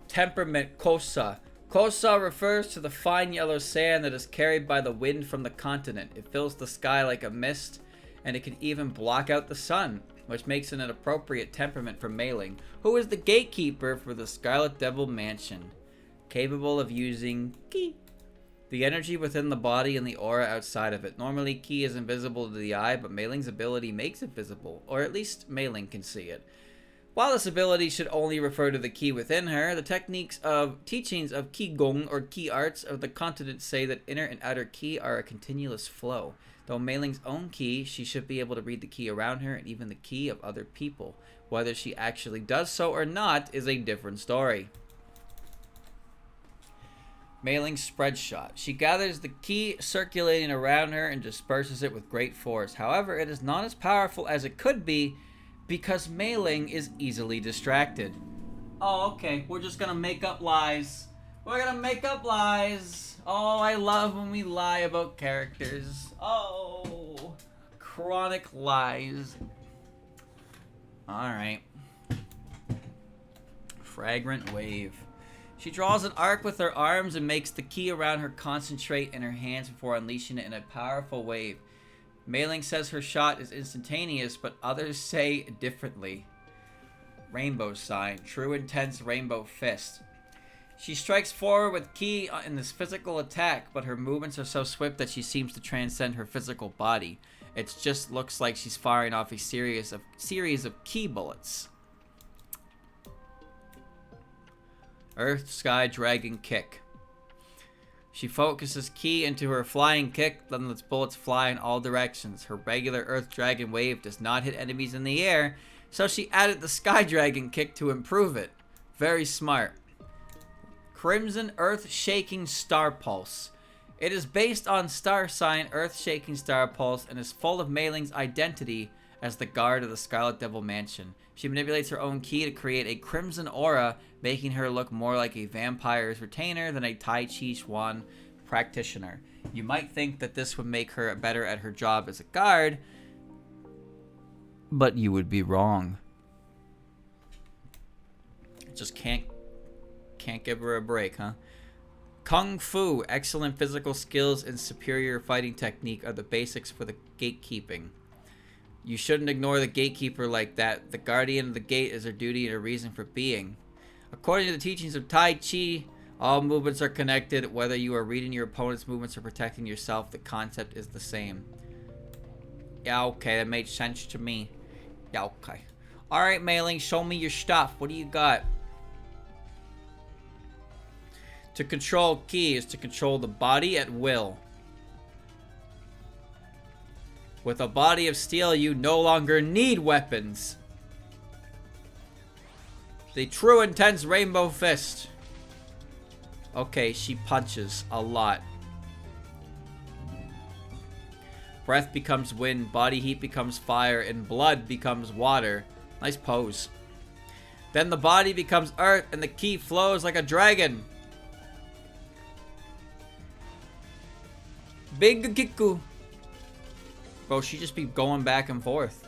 Temperament Kosa. Kosa refers to the fine yellow sand that is carried by the wind from the continent. It fills the sky like a mist and it can even block out the sun, which makes it an appropriate temperament for Meiling, who is the gatekeeper for the Scarlet Devil Mansion, capable of using ki, the energy within the body and the aura outside of it. Normally, ki is invisible to the eye, but Meiling's ability makes it visible, or at least Meiling can see it. While this ability should only refer to the ki within her, the teachings of Qigong or ki arts of the continent say that inner and outer ki are a continuous flow. Though Meiling's own ki, she should be able to read the ki around her and even the ki of other people. Whether she actually does so or not is a different story. Meiling's spread shot. She gathers the ki circulating around her and disperses it with great force. However, it is not as powerful as it could be because Meiling is easily distracted. Oh, okay. We're just gonna make up lies. We're gonna make up lies. Oh, I love when we lie about characters. Oh, chronic lies. Alright. Fragrant wave. She draws an arc with her arms and makes the ki around her concentrate in her hands before unleashing it in a powerful wave. Meiling says her shot is instantaneous, but others say differently. Rainbow sign. True intense rainbow fist. She strikes forward with ki in this physical attack, but her movements are so swift that she seems to transcend her physical body. It just looks like she's firing off a series of ki bullets. Earth Sky Dragon Kick. She focuses ki into her flying kick, then lets bullets fly in all directions. Her regular Earth Dragon wave does not hit enemies in the air, so she added the Sky Dragon kick to improve it. Very smart. Crimson Earth Shaking Star Pulse. It is based on star sign Earth Shaking Star Pulse and is full of Meiling's identity as the guard of the Scarlet Devil Mansion. She manipulates her own ki to create a crimson aura, making her look more like a vampire's retainer than a Tai Chi Chuan practitioner. You might think that this would make her better at her job as a guard, but you would be wrong. Just can't give her a break, huh? Kung Fu, excellent physical skills and superior fighting technique are the basics for the gatekeeping. You shouldn't ignore the gatekeeper like that. The guardian of the gate is her duty and a reason for being. According to the teachings of Tai Chi, all movements are connected. Whether you are reading your opponent's movements or protecting yourself, the concept is the same. Yeah, okay, that made sense to me. Yeah, okay. Alright, Meiling, show me your stuff. What do you got? To control ki is to control the body at will. With a body of steel, you no longer need weapons. The true intense rainbow fist. Okay, she punches a lot. Breath becomes wind, body heat becomes fire, and blood becomes water. Nice pose. Then the body becomes earth, and the ki flows like a dragon. Big Kiku. Bro, she just be going back and forth.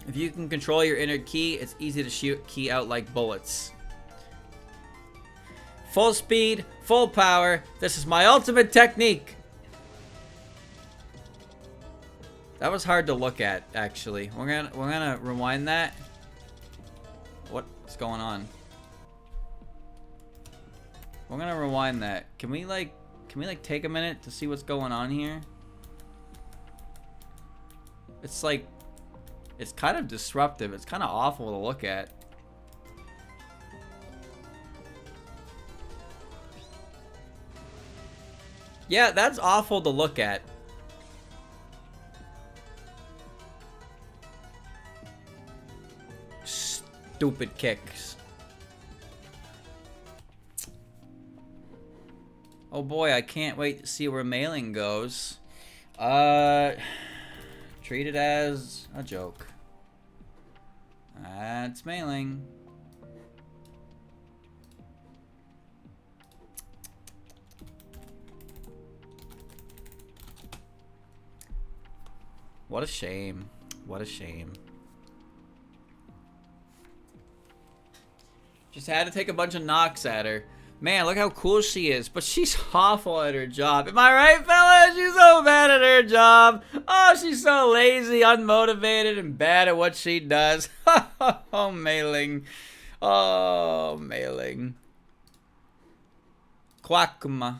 If you can control your inner ki, it's easy to shoot ki out like bullets. Full speed, full power. This is my ultimate technique. That was hard to look at, actually. We're gonna rewind that. What's going on? We're gonna rewind that. Can we take a minute to see what's going on here? It's like, it's kind of disruptive. It's kind of awful to look at. Yeah, that's awful to look at. Stupid kicks. Oh boy, I can't wait to see where Meiling goes. Treat it as a joke. That's Meiling. What a shame. What a shame. Just had to take a bunch of knocks at her. Man, look how cool she is. But she's awful at her job. Am I right, fellas? She's so bad at her job. Oh, she's so lazy, unmotivated, and bad at what she does. Oh, Meiling. Oh, Meiling. Koakuma.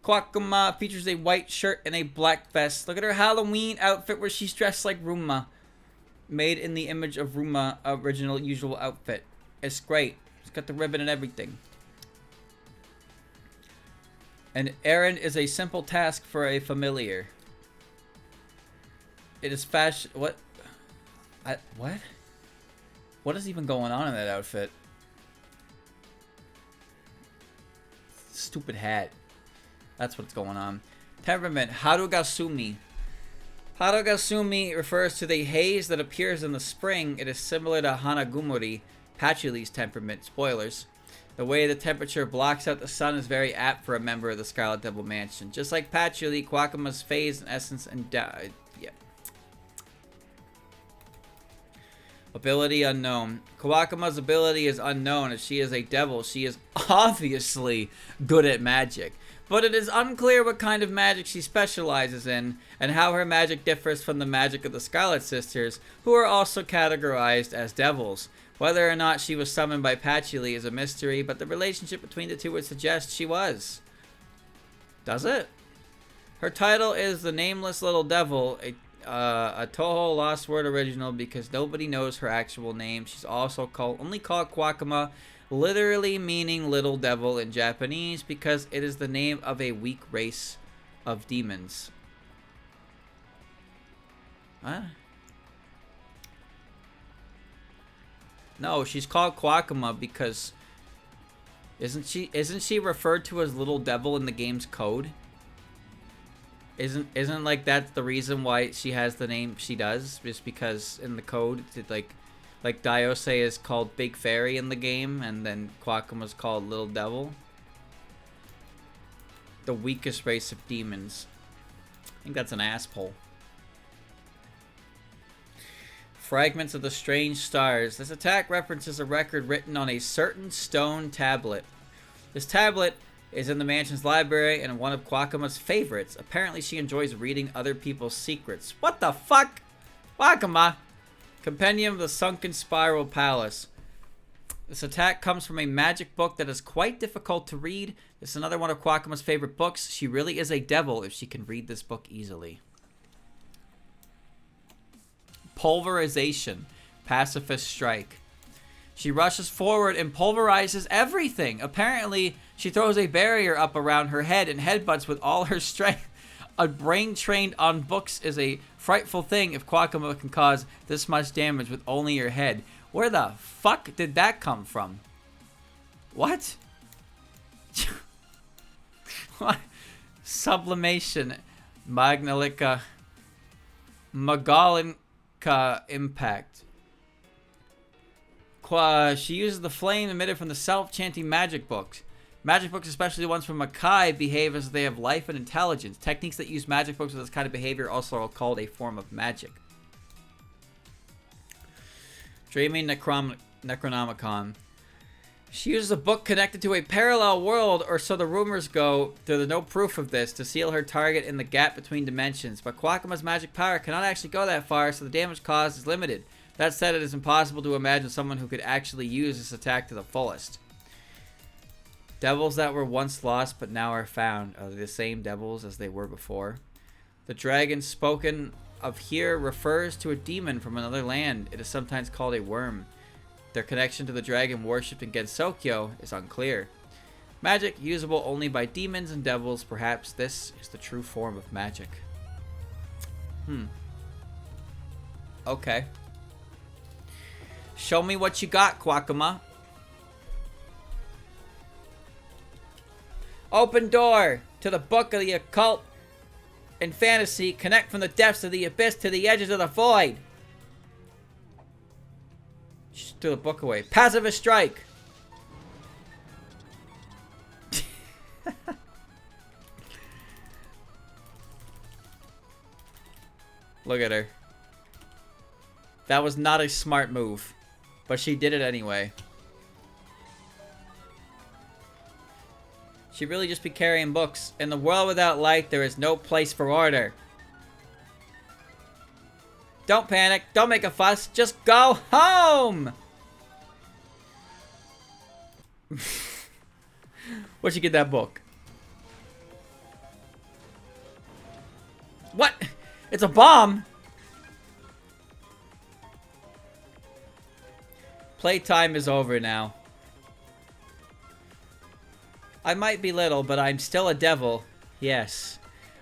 Koakuma features a white shirt and a black vest. Look at her Halloween outfit where she's dressed like Rumia. Made in the image of Rumia original usual outfit. It's great. It's got the ribbon and everything. An errand is a simple task for a familiar. It is fashion. What? What? What is even going on in that outfit? Stupid hat. That's what's going on. Temperament. Harugasumi. Harugasumi refers to the haze that appears in the spring. It is similar to Hanagumori, Patchouli's temperament. Spoilers. The way the temperature blocks out the sun is very apt for a member of the Scarlet Devil Mansion. Just like Patchouli, Koakuma's phase and essence and yeah. Ability unknown. Koakuma's ability is unknown. As she is a devil, she is obviously good at magic. But it is unclear what kind of magic she specializes in, and how her magic differs from the magic of the Scarlet Sisters, who are also categorized as devils. Whether or not she was summoned by Patchouli is a mystery, but the relationship between the two would suggest she was. Does it? Her title is the Nameless Little Devil, a Toho Lost Word original because nobody knows her actual name. She's also only called Koakuma, literally meaning Little Devil in Japanese, because it is the name of a weak race of demons. What? No, she's called Koakuma because isn't she referred to as Little Devil in the game's code? Isn't like that's the reason why she has the name she does, just because in the code it like Daiyousei is called Big Fairy in the game, and then Koakuma's called Little Devil. The weakest race of demons. I think that's an asshole. Fragments of the Strange Stars. This attack references a record written on a certain stone tablet. This tablet is in the mansion's library and one of Koakuma's favorites. Apparently she enjoys reading other people's secrets. What the fuck? Koakuma! Compendium of the Sunken Spiral Palace. This attack comes from a magic book that is quite difficult to read. This is another one of Koakuma's favorite books. She really is a devil if she can read this book easily. Pulverization. Pacifist Strike. She rushes forward and pulverizes everything. Apparently, she throws a barrier up around her head and headbutts with all her strength. A brain trained on books is a frightful thing if Koakuma can cause this much damage with only her head. Where the fuck did that come from? What? What? Sublimation. Magnolica. Magalinka impact. She uses the flame emitted from the self-chanting magic books. Magic books, especially the ones from Makai, behave as they have life and intelligence. Techniques that use magic books with this kind of behavior also are called a form of magic. Dreaming Necronomicon. She uses a book connected to a parallel world, or so the rumors go. There's no proof of this, to seal her target in the gap between dimensions. But Koakuma's magic power cannot actually go that far, so the damage caused is limited. That said, it is impossible to imagine someone who could actually use this attack to the fullest. Devils that were once lost but now are found. Are they the same devils as they were before? The dragon spoken of here refers to a demon from another land. It is sometimes called a worm. Their connection to the dragon worshipped in Gensokyo is unclear. Magic usable only by demons and devils. Perhaps this is the true form of magic. Okay. Show me what you got, Koakuma. Open door to the book of the occult and fantasy. Connect from the depths of the abyss to the edges of the void. Just threw the book away. Pacifist Strike. Look at her. That was not a smart move, but she did it anyway. She'd really just be carrying books. In the world without light, there is no place for order. Don't panic. Don't make a fuss. Just go home! Where'd you get that book? What? It's a bomb! Playtime is over now. I might be little, but I'm still a devil. Yes,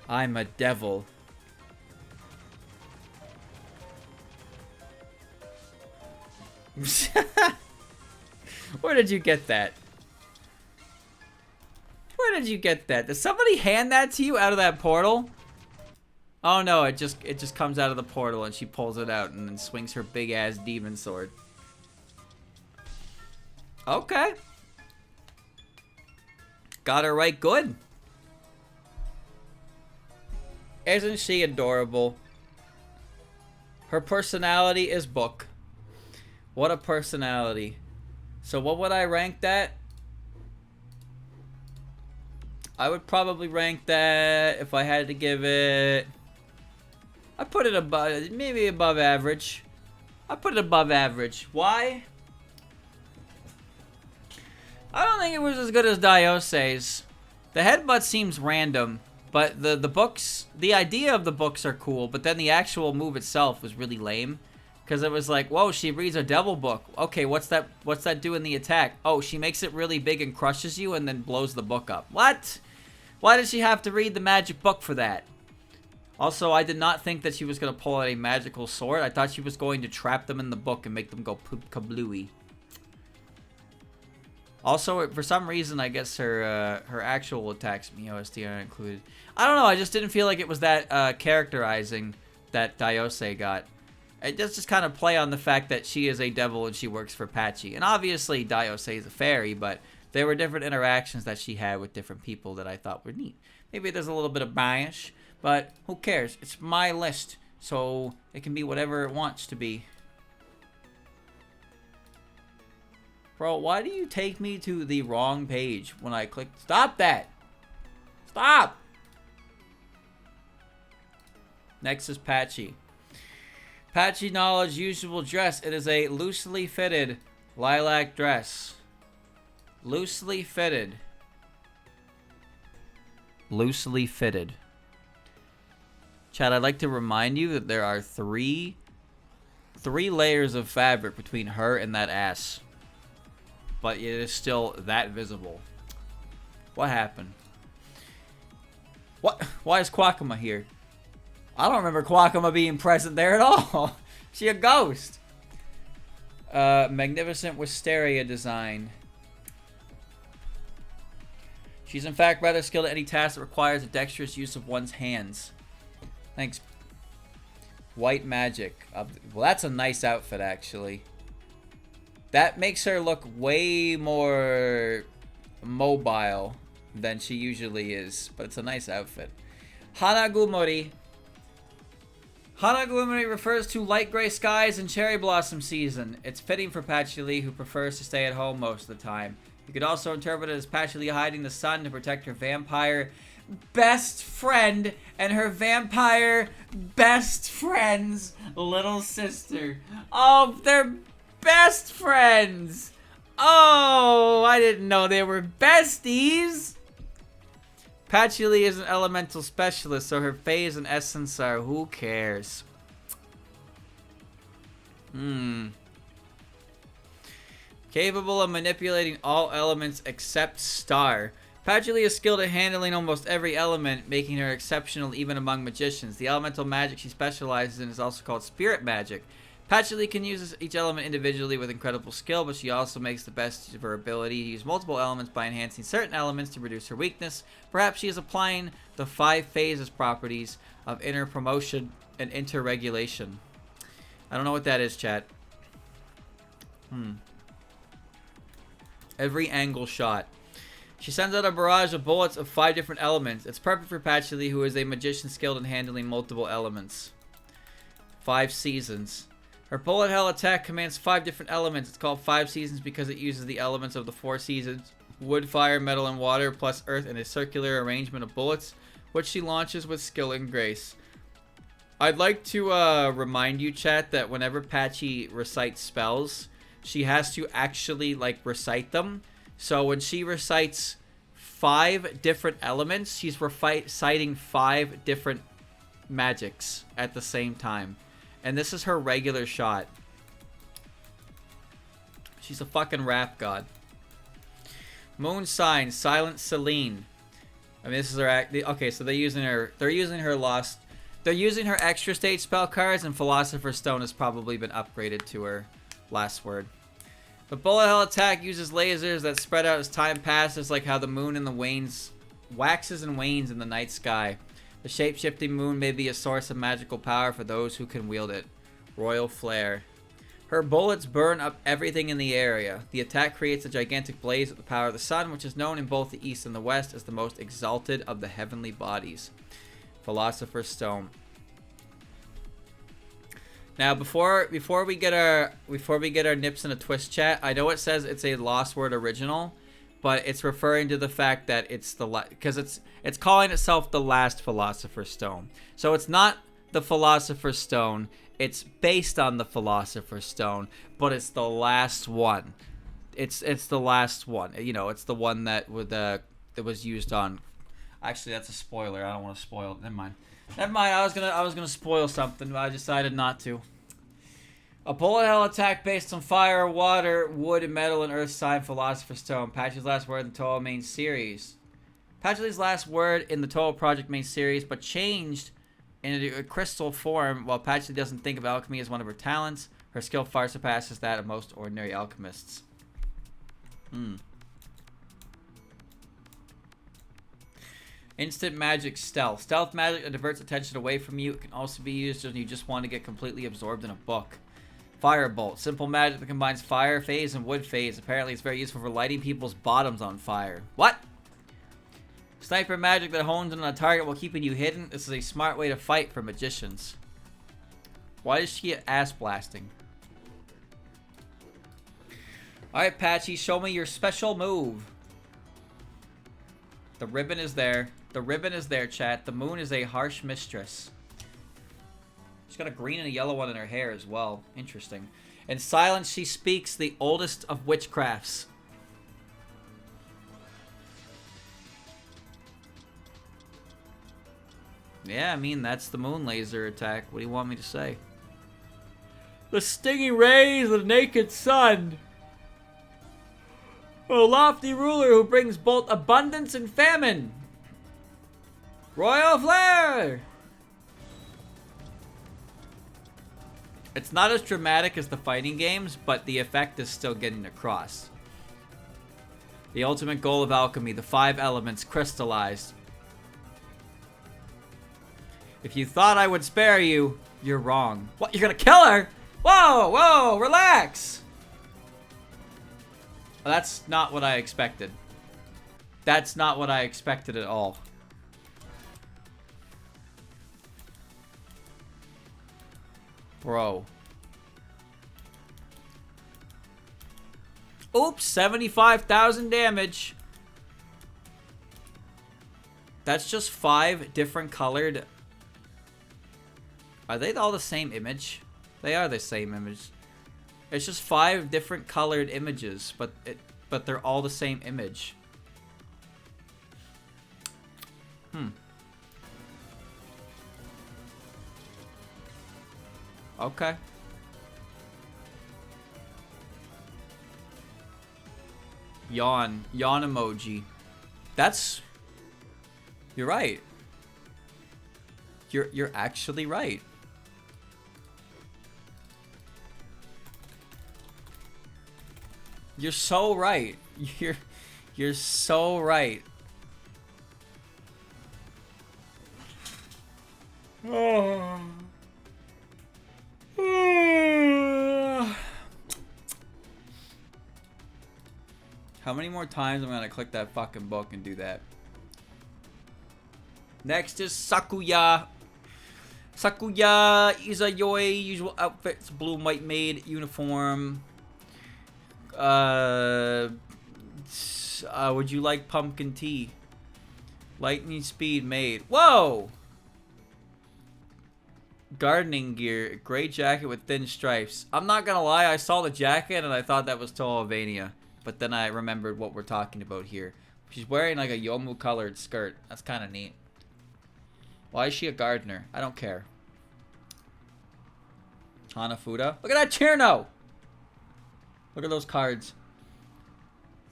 I'm a devil. Where did you get that? Where did you get that? Did somebody hand that to you out of that portal? Oh no, it just comes out of the portal and she pulls it out and then swings her big ass demon sword. Okay. Got her right good. Isn't she adorable? Her personality is book. What a personality. So what would I rank that? I would probably rank that if I had to give it... I put it above, maybe above average. I put it above average. Why? I don't think it was as good as Daiyousei's. The headbutt seems random, but the books, the idea of the books are cool, but then the actual move itself was really lame. Because it was like, whoa, she reads a devil book. Okay, what's that do in the attack? Oh, she makes it really big and crushes you and then blows the book up. What? Why did she have to read the magic book for that? Also, I did not think that she was going to pull out a magical sword. I thought she was going to trap them in the book and make them go poop kablooey. Also, for some reason, I guess her actual attacks, MOSD, aren't included. I don't know, I just didn't feel like it was that characterizing that Daiyousei got. It does just kind of play on the fact that she is a devil and she works for Patchy. And obviously, Daiyousei is a fairy, but there were different interactions that she had with different people that I thought were neat. Maybe there's a little bit of bias, but who cares? It's my list, so it can be whatever it wants to be. Bro, why do you take me to the wrong page when I click? Stop that! Stop! Next is Patchy. Patchy knowledge, usual dress. It is a loosely fitted lilac dress. Loosely fitted. Loosely fitted. Chad, I'd like to remind you that there are three layers of fabric between her and that ass. But it is still that visible. What happened? What? Why is Koakuma here? I don't remember Koakuma being present there at all. She a ghost. Magnificent wisteria design. She's in fact rather skilled at any task that requires a dexterous use of one's hands. Thanks. White magic. Well, that's a nice outfit, actually. That makes her look way more mobile than she usually is. But it's a nice outfit. Hanagumori. Hanagumori refers to light gray skies and cherry blossom season. It's fitting for Patchouli, who prefers to stay at home most of the time. You could also interpret it as Patchouli hiding the sun to protect her vampire best friend and her vampire best friend's little sister. Oh, they're best friends! Oh, I didn't know they were besties! Patchouli is an elemental specialist, so her phase and essence are who cares? Capable of manipulating all elements except star. Patchouli is skilled at handling almost every element, making her exceptional even among magicians. The elemental magic she specializes in is also called spirit magic. Patchouli can use each element individually with incredible skill, but she also makes the best of her ability to use multiple elements by enhancing certain elements to reduce her weakness. Perhaps she is applying the 5 phases properties of inner promotion and interregulation. I don't know what that is, chat. Every angle shot. She sends out a barrage of bullets of 5 different elements. It's perfect for Patchouli, who is a magician skilled in handling multiple elements. 5 seasons. Her bullet hell attack commands 5 different elements. It's called 5 seasons because it uses the elements of the 4 seasons wood, fire, metal, and water, plus earth, and a circular arrangement of bullets, which she launches with skill and grace. I'd like to remind you, chat, that whenever Patchy recites spells, she has to actually, like, recite them. So when she recites 5 different elements, she's reciting 5 different magics at the same time. And this is her regular shot. She's a fucking rap god. Moon sign, Silent Celine. I mean, this is her okay, so they're using her extra stage spell cards, and Philosopher's Stone has probably been upgraded to her last word. The bullet hell attack uses lasers that spread out as time passes, like how the moon in the waxes and wanes in the night sky. The shape-shifting moon may be a source of magical power for those who can wield it. Royal Flare. Her bullets burn up everything in the area. The attack creates a gigantic blaze with the power of the sun, which is known in both the east and the west as the most exalted of the heavenly bodies. Philosopher's Stone. Now, before we get our nips in a twist, chat, I know it says it's a Lost Word original, but it's referring to the fact that it's because it's calling itself the last Philosopher's Stone. So it's not the Philosopher's Stone. It's based on the Philosopher's Stone, but it's the last one. It's the last one. You know, it's the one that was used on. Actually, that's a spoiler. I don't want to spoil it. Never mind. I was gonna spoil something, but I decided not to. A bullet hell attack based on fire, water, wood, and metal, and earth sign, Philosopher's Stone. Patchy's last word in the Total main series. Patchy's last word in the Total Project main series, but changed in a crystal form. While Patchouli doesn't think of alchemy as one of her talents, her skill far surpasses that of most ordinary alchemists. Instant magic stealth. Stealth magic that diverts attention away from you. It can also be used when you just want to get completely absorbed in a book. Firebolt. Simple magic that combines fire phase and wood phase. Apparently it's very useful for lighting people's bottoms on fire. What? Sniper magic that hones in on a target while keeping you hidden. This is a smart way to fight for magicians. Why does she get ass blasting? Alright, Patchy, show me your special move. The ribbon is there. The ribbon is there, chat. The moon is a harsh mistress. She's got a green and a yellow one in her hair as well. Interesting. In silence, she speaks the oldest of witchcrafts. Yeah, I mean, that's the moon laser attack. What do you want me to say? The stinging rays of the naked sun. A lofty ruler who brings both abundance and famine. Royal Flare! It's not as dramatic as the fighting games, but the effect is still getting across. The ultimate goal of alchemy, the 5 elements crystallized. If you thought I would spare you, you're wrong. What, you're gonna kill her? Whoa, whoa, relax! That's not what I expected. That's not what I expected at all. Bro. Oops, 75,000 damage. That's just 5 different colored. Are they all the same image? They are the same image. It's just 5 different colored images, but they're all the same image. Okay. Yawn emoji. That's... You're right. You're actually right. You're so right. You're so right. Oh. How many more times am I gonna click that fucking book and do that? Next is Sakuya. Sakuya, Izayoi, usual outfits, blue and white maid uniform. Would you like pumpkin tea? Lightning speed made. Whoa! Gardening gear. Gray jacket with thin stripes. I'm not gonna lie, I saw the jacket and I thought that was Tolovania. But then I remembered what we're talking about here. She's wearing like a Yomu colored skirt. That's kind of neat. Why is she a gardener? I don't care. Hanafuda. Look at that Cirno! Look at those cards.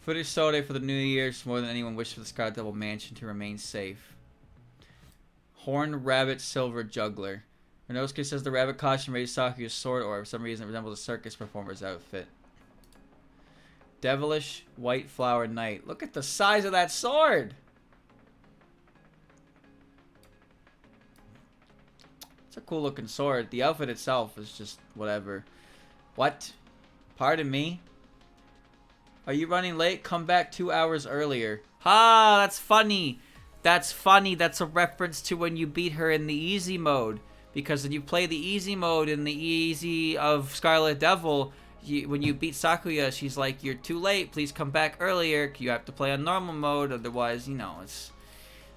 Footage Sode for the New Year's. More than anyone wished for the Scarlet Devil Mansion to remain safe. Horned Rabbit Silver Juggler. Renosuke says the rabbit costume raised Sakuya's sword, or for some reason it resembles a circus performer's outfit. Devilish White Flower Knight. Look at the size of that sword! It's a cool looking sword. The outfit itself is just whatever. What? Pardon me? Are you running late? Come back 2 hours earlier. Ha! That's funny. That's funny. That's a reference to when you beat her in the easy mode. Because when you play the easy mode in the easy of Scarlet Devil, when you beat Sakuya, she's like, "You're too late. Please come back earlier. You have to play on normal mode. Otherwise, you know,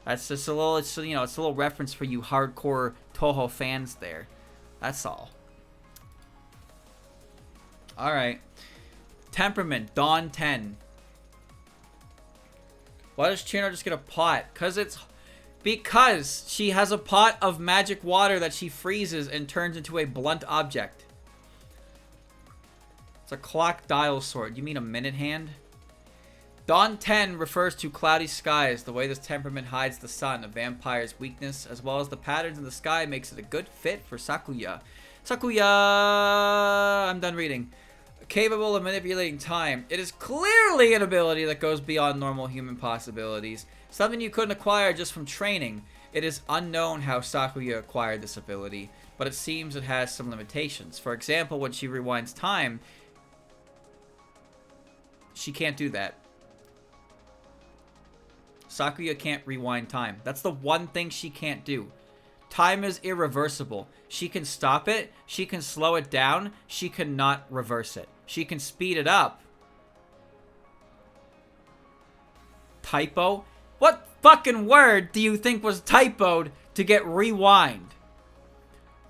that's just a little. It's, you know, it's a little reference for you hardcore Toho fans there. That's all. All right. Temperament, Dawn 10. Why does Cirno just get a pot? Because she has a pot of magic water that she freezes and turns into a blunt object. It's a clock dial sword. You mean a minute hand? Dawn 10 refers to cloudy skies. The way this temperament hides the sun, a vampire's weakness, as well as the patterns in the sky, makes it a good fit for Sakuya. Sakuya! I'm done reading. Capable of manipulating time. It is clearly an ability that goes beyond normal human possibilities. Something you couldn't acquire just from training. It is unknown how Sakuya acquired this ability, but it seems it has some limitations. For example, when she rewinds time, she can't do that. Sakuya can't rewind time. That's the one thing she can't do. Time is irreversible. She can stop it. She can slow it down. She cannot reverse it. She can speed it up. Typo? What fucking word do you think was typoed to get rewind?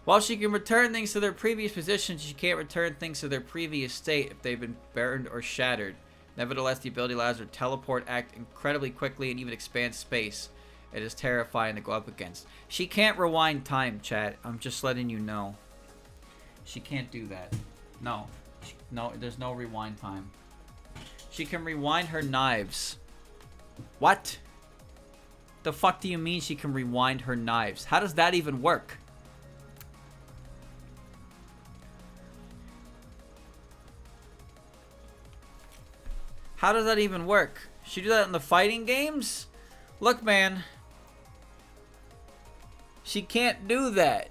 While she can return things to their previous position, she can't return things to their previous state if they've been burned or shattered. Nevertheless, the ability allows her to teleport, act incredibly quickly, and even expand space. It is terrifying to go up against. She can't rewind time, chat. I'm just letting you know. She can't do that. No. No, there's no rewind time. She can rewind her knives. What? The fuck do you mean she can rewind her knives? How does that even work? How does that even work? She do that in the fighting games? Look, man. She can't do that.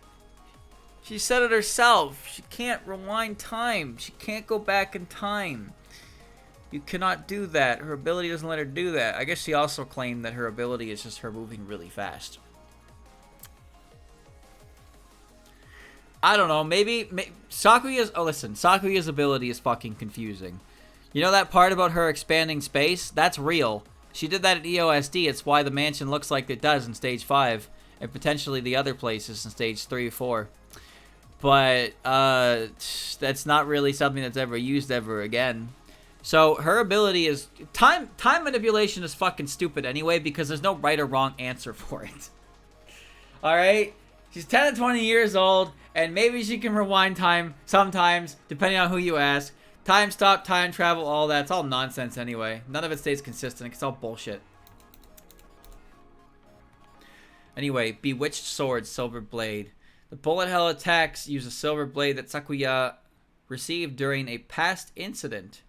She said it herself. She can't rewind time. She can't go back in time. You cannot do that. Her ability doesn't let her do that. I guess she also claimed that her ability is just her moving really fast. I don't know. Maybe Sakuya's... Oh, listen. Sakuya's ability is fucking confusing. You know that part about her expanding space? That's real. She did that at EOSD. It's why the mansion looks like it does in Stage 5. And potentially the other places in Stage 3 or 4. But, that's not really something that's ever used ever again. So, her ability is... Time manipulation is fucking stupid anyway, because there's no right or wrong answer for it. Alright? She's 10 to 20 years old, and maybe she can rewind time sometimes, depending on who you ask. Time stop, time travel, all that. It's all nonsense anyway. None of it stays consistent. It's all bullshit. Anyway, Bewitched Sword, Silver Blade. The bullet hell attacks use a silver blade that Sakuya received during a past incident.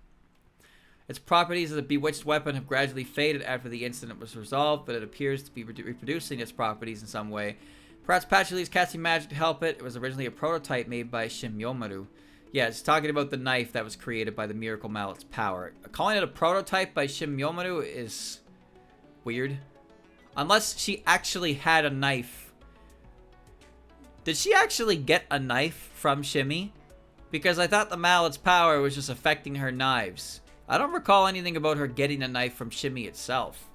Its properties as a bewitched weapon have gradually faded after the incident was resolved, but it appears to be reproducing its properties in some way. Perhaps Patchouli is casting magic to help it. It was originally a prototype made by Shimyomaru. Yeah, it's talking about the knife that was created by the Miracle Mallet's power. Calling it a prototype by Shimyomaru is weird. Unless she actually had a knife. Did she actually get a knife from Shimmy? Because I thought the mallet's power was just affecting her knives. I don't recall anything about her getting a knife from Shimi itself.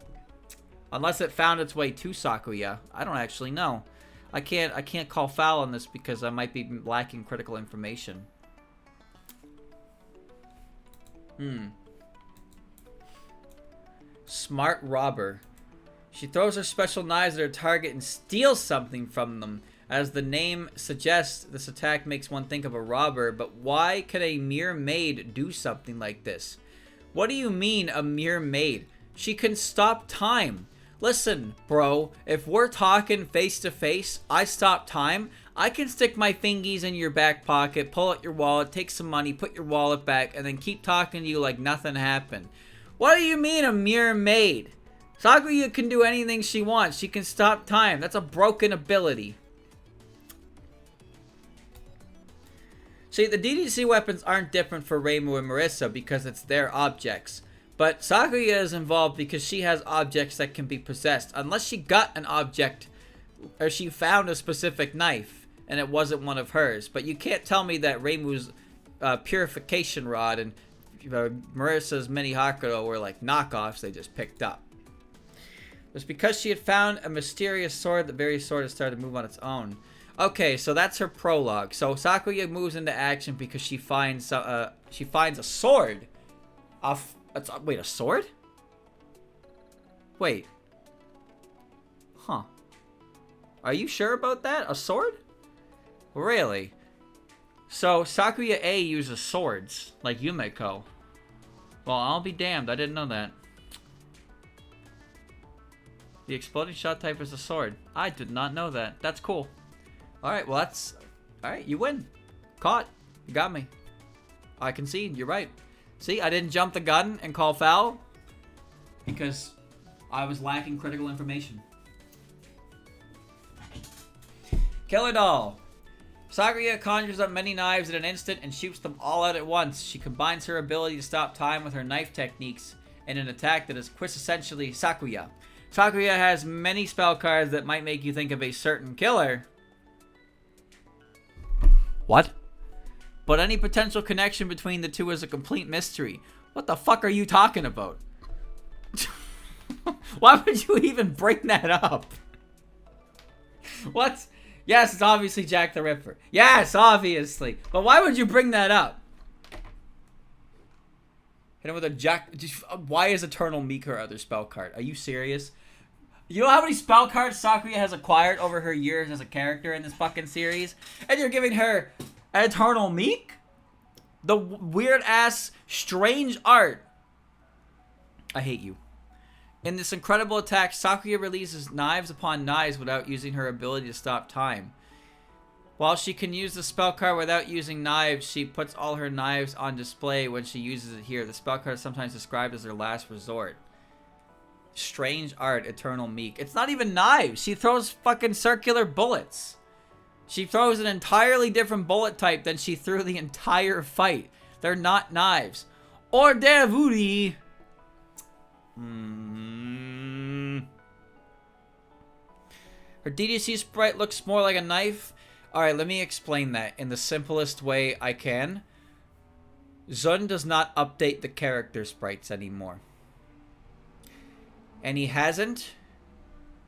Unless it found its way to Sakuya. I don't actually know. I can't call foul on this because I might be lacking critical information. Smart robber. She throws her special knives at her target and steals something from them. As the name suggests, this attack makes one think of a robber, but why could a mere maid do something like this? What do you mean, a mere maid? She can stop time. Listen, bro, if we're talking face to face, I stop time. I can stick my fingies in your back pocket, pull out your wallet, take some money, put your wallet back, and then keep talking to you like nothing happened. What do you mean, a mere maid? Sakuya can do anything she wants. She can stop time. That's a broken ability. See, the DDC weapons aren't different for Reimu and Marisa because it's their objects. But Sakuya is involved because she has objects that can be possessed. Unless she got an object, or she found a specific knife, and it wasn't one of hers. But you can't tell me that Reimu's purification rod and Marisa's mini Hakurei were like knockoffs they just picked up. It was because she had found a mysterious sword. The very sword has started to move on its own. Okay, so that's her prologue. So Sakuya moves into action because she finds a sword. Wait, a sword? Wait. Huh. Are you sure about that? A sword? Really? So Sakuya A uses swords, like Yumeko. Well, I'll be damned. I didn't know that. The exploding shot type is a sword. I did not know that. That's cool. Alright, well that's... Alright, you win. Caught. You got me. I concede. You're right. See, I didn't jump the gun and call foul because I was lacking critical information. Killer Doll. Sakuya conjures up many knives in an instant and shoots them all out at once. She combines her ability to stop time with her knife techniques in an attack that is quintessentially Sakuya. Sakuya has many spell cards that might make you think of a certain killer. What? But any potential connection between the two is a complete mystery. What the fuck are you talking about? Why would you even bring that up? What? Yes, it's obviously Jack the Ripper. Yes, obviously. But why would you bring that up? Hit him with a Jack... Why is Eternal Meek her other spell card? Are you serious? You know how many spell cards Sakuya has acquired over her years as a character in this fucking series? And you're giving her Eternal Meek? The weird-ass, strange art. I hate you. In this incredible attack, Sakuya releases knives upon knives without using her ability to stop time. While she can use the spell card without using knives, she puts all her knives on display when she uses it here. The spell card is sometimes described as her last resort. Strange art, Eternal Meek. It's not even knives. She throws fucking circular bullets. She throws an entirely different bullet type than she threw the entire fight. They're not knives. Or Devuri. Her DDC sprite looks more like a knife. Alright, let me explain that in the simplest way I can. Zun does not update the character sprites anymore. And he hasn't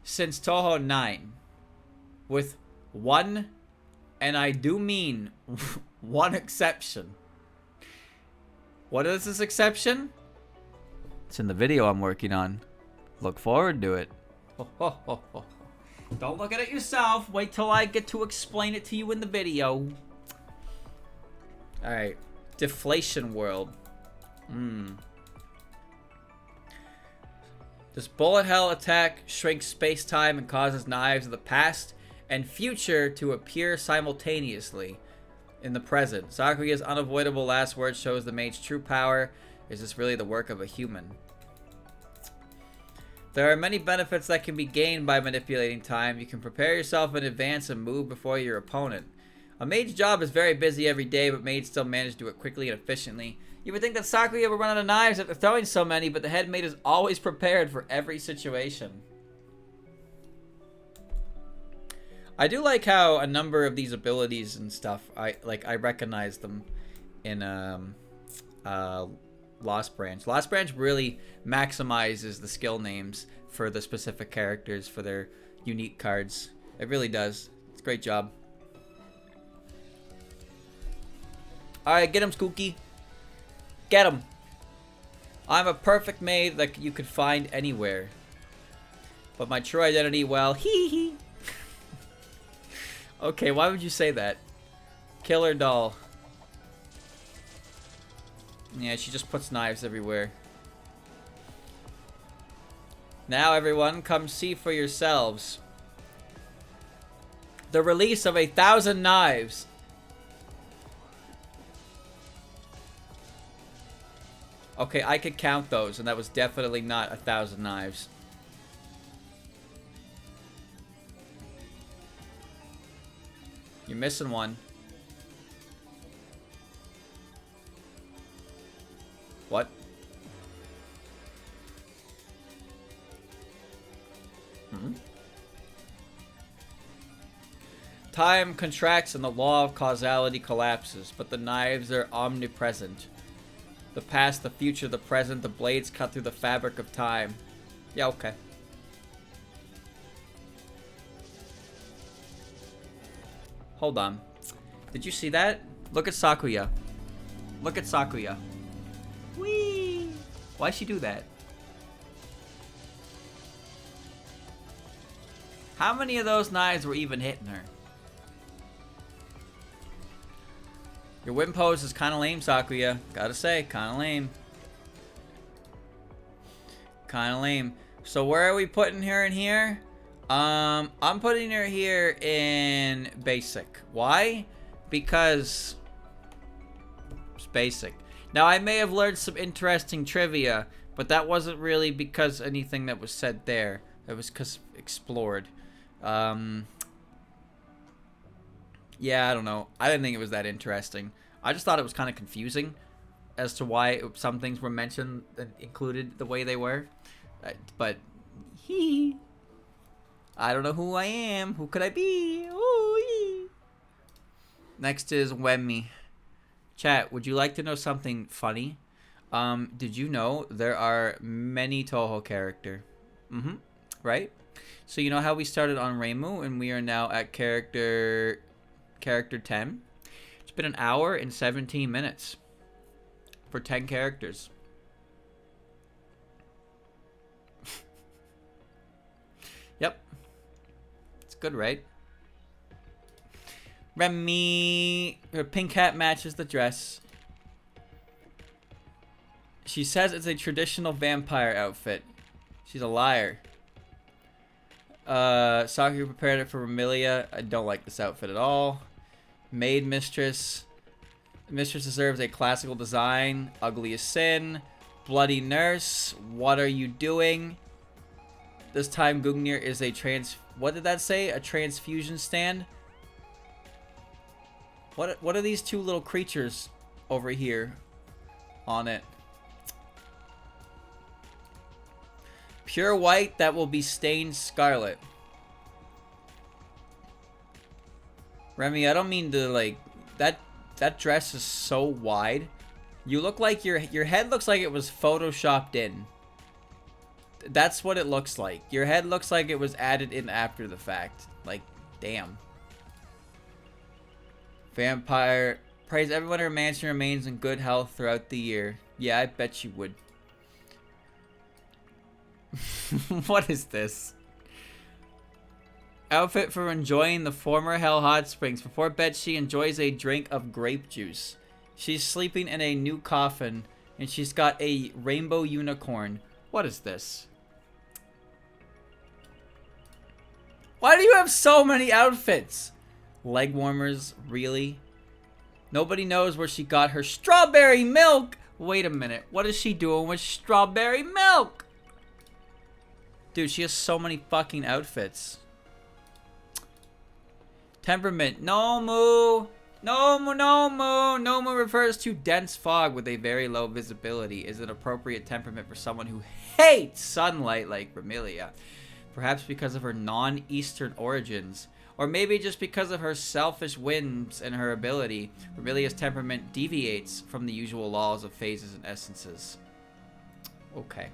since Toho 9. With one, and I do mean one exception. What is this exception? It's in the video I'm working on. Look forward to it. Don't look at it yourself. Wait till I get to explain it to you in the video. Alright. Deflation World. This bullet hell attack shrinks space-time and causes knives of the past and future to appear simultaneously in the present. Sakuya's unavoidable last word shows the mage's true power. Is this really the work of a human? There are many benefits that can be gained by manipulating time. You can prepare yourself in advance and move before your opponent. A mage's job is very busy every day, but mages still manage to do it quickly and efficiently. You would think that Sakuya would run out of knives after throwing so many, but the head mage is always prepared for every situation. I do like how a number of these abilities and stuff, I recognize them in Lost Branch. Lost Branch really maximizes the skill names for the specific characters for their unique cards. It really does. It's a great job. Alright, get him, Skooky. Get him. I'm a perfect maid that you could find anywhere. But my true identity, well, hee hee. Okay, why would you say that? Killer doll. Yeah, she just puts knives everywhere. Now, everyone, come see for yourselves. The release of 1,000 knives. Okay, I could count those, and that was definitely not 1,000 knives. You're missing one. What? Hmm? Time contracts and the law of causality collapses, but the knives are omnipresent. The past, the future, the present, the blades cut through the fabric of time. Yeah, okay. Hold on. Did you see that? Look at Sakuya. Look at Sakuya. Whee! Why'd she do that? How many of those knives were even hitting her? Your win pose is kind of lame, Sakuya. Gotta say, kind of lame. Kind of lame. So where are we putting her in here? I'm putting her here in basic. Why? Because it's basic. Now, I may have learned some interesting trivia, but that wasn't really because anything that was said there. It was because explored. Yeah, I don't know. I didn't think it was that interesting. I just thought it was kind of confusing as to why some things were mentioned and included the way they were. But, I don't know who I am. Who could I be? Ooh, next is Wemmy. Chat, would you like to know something funny? Did you know there are many Toho character? Right? So you know how we started on Reimu and we are now at character 10? It's been an hour and 17 minutes for 10 characters. Yep. It's good, right? Remi, her pink hat matches the dress. She says it's a traditional vampire outfit. She's a liar. Sakuya prepared it for Remilia. I don't like this outfit at all. Maid mistress. Mistress deserves a classical design. Ugly as sin. Bloody nurse. What are you doing? This time Gungnir is a what did that say? A transfusion stand? What are these two little creatures over here on it? Pure white that will be stained scarlet. Remy, I don't mean to like that dress is so wide. You look like your head looks like it was photoshopped in. That's what it looks like. Your head looks like it was added in after the fact. Like, damn. Vampire. Praise everyone her mansion remains in good health throughout the year. Yeah, I bet you would. What is this? Outfit for enjoying the former Hell Hot Springs. Before bed, she enjoys a drink of grape juice. She's sleeping in a new coffin, and she's got a rainbow unicorn. What is this? Why do you have so many outfits? Leg warmers, really? Nobody knows where she got her strawberry milk. Wait a minute. What is she doing with strawberry milk? Dude, she has so many fucking outfits. Temperament. Nomu. Nomu, Nomu. Nomu refers to dense fog with a very low visibility. Is an appropriate temperament for someone who hates sunlight like Remilia. Perhaps because of her non-Eastern origins. Or maybe just because of her selfish whims and her ability, Remilia's temperament deviates from the usual laws of phases and essences. Okay.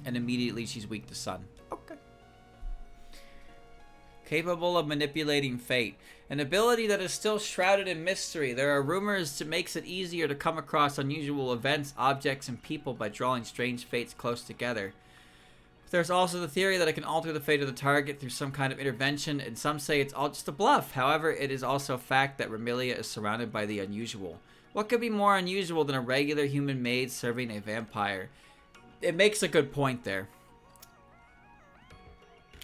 And immediately she's weak to sun. Okay. Capable of manipulating fate. An ability that is still shrouded in mystery. There are rumors that makes it easier to come across unusual events, objects, and people by drawing strange fates close together. There's also the theory that it can alter the fate of the target through some kind of intervention, and some say it's all just a bluff. However, it is also a fact that Remilia is surrounded by the unusual. What could be more unusual than a regular human maid serving a vampire? It makes a good point there.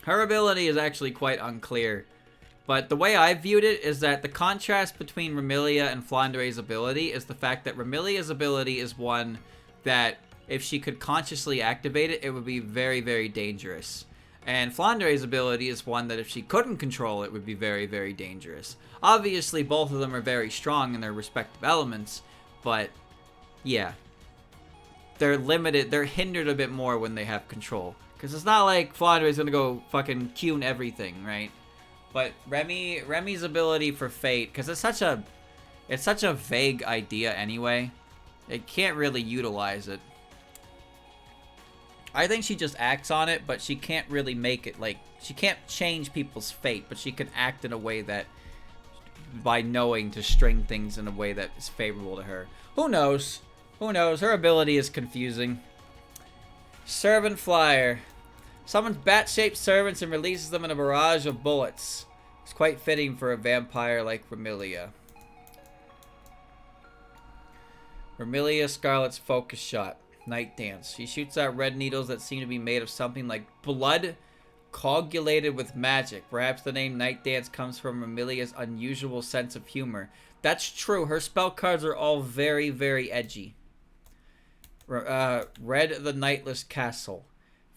Her ability is actually quite unclear, but the way I viewed it is that the contrast between Remilia and Flandre's ability is the fact that Remilia's ability is one that if she could consciously activate it, it would be very, very dangerous. And Flandre's ability is one that if she couldn't control it, would be very, very dangerous. Obviously, both of them are very strong in their respective elements, but yeah. They're limited, they're hindered a bit more when they have control. Because it's not like Flandre's gonna go fucking Q everything, right? But Remy's ability for fate, because it's such a vague idea anyway. It can't really utilize it. I think she just acts on it, but she can't really make it, like, she can't change people's fate, but she can act in a way that, by knowing to string things in a way that is favorable to her. Who knows? Who knows? Her ability is confusing. Servant Flyer. Summons bat-shaped servants and releases them in a barrage of bullets. It's quite fitting for a vampire like Remilia. Remilia Scarlet's focus shot. Night Dance. She shoots out red needles that seem to be made of something like blood coagulated with magic. Perhaps the name Night Dance comes from Remilia's unusual sense of humor. That's true. Her spell cards are all very, very edgy. Red the Nightless Castle.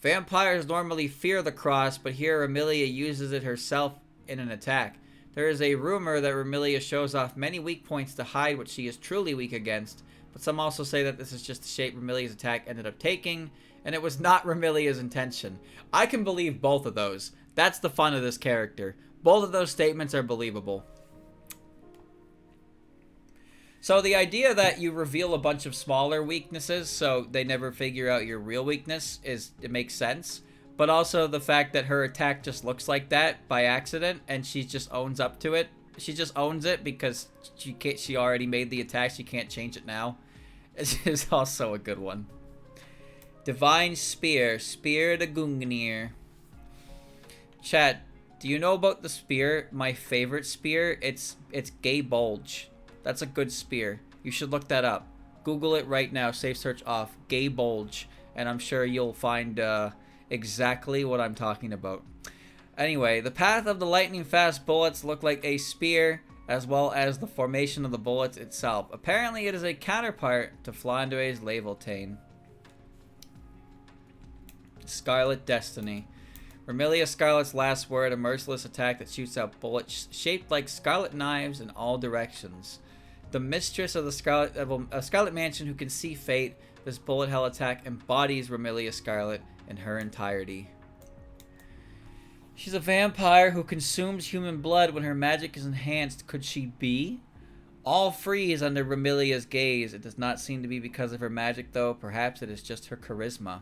Vampires normally fear the cross, but here Remilia uses it herself in an attack. There is a rumor that Remilia shows off many weak points to hide what she is truly weak against, but some also say that this is just the shape Remilia's attack ended up taking, and it was not Remilia's intention. I can believe both of those. That's the fun of this character. Both of those statements are believable. So the idea that you reveal a bunch of smaller weaknesses so they never figure out your real weakness it makes sense. But also the fact that her attack just looks like that by accident and she just owns up to it. She just owns it because she already made the attack. She can't change it now. Is also a good one. Divine Spear. Spear the Gungnir. Chat, do you know about the spear? My favorite spear? It's Gay Bulge. That's a good spear. You should look that up. Google it right now. Safe search off. Gay Bulge. And I'm sure you'll find exactly what I'm talking about. Anyway, the path of the lightning fast bullets look like a spear, as well as the formation of the bullets itself. Apparently it is a counterpart to Flandre's Lavaltane. Scarlet Destiny. Remilia Scarlet's last word, a merciless attack that shoots out bullets shaped like scarlet knives in all directions. The mistress of the Scarlet Mansion who can see fate, this bullet hell attack embodies Remilia Scarlet in her entirety. She's a vampire who consumes human blood when her magic is enhanced. Could she be? All freeze under Remilia's gaze. It does not seem to be because of her magic, though. Perhaps it is just her charisma.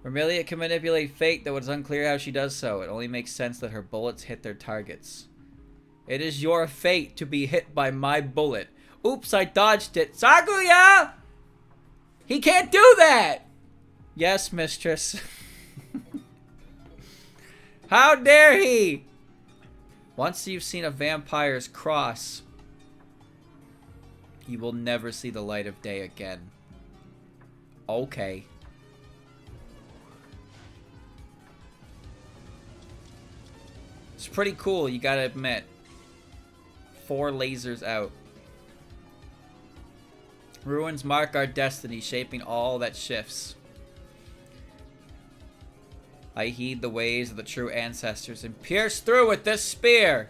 Remilia can manipulate fate, though it is unclear how she does so. It only makes sense that her bullets hit their targets. It is your fate to be hit by my bullet. Oops, I dodged it. Sakuya! He can't do that! Yes, mistress. How dare he! Once you've seen a vampire's cross, you will never see the light of day again. Okay. It's pretty cool, you gotta admit. 4 lasers out. Ruins mark our destiny, shaping all that shifts. I heed the ways of the true ancestors and pierce through with this spear.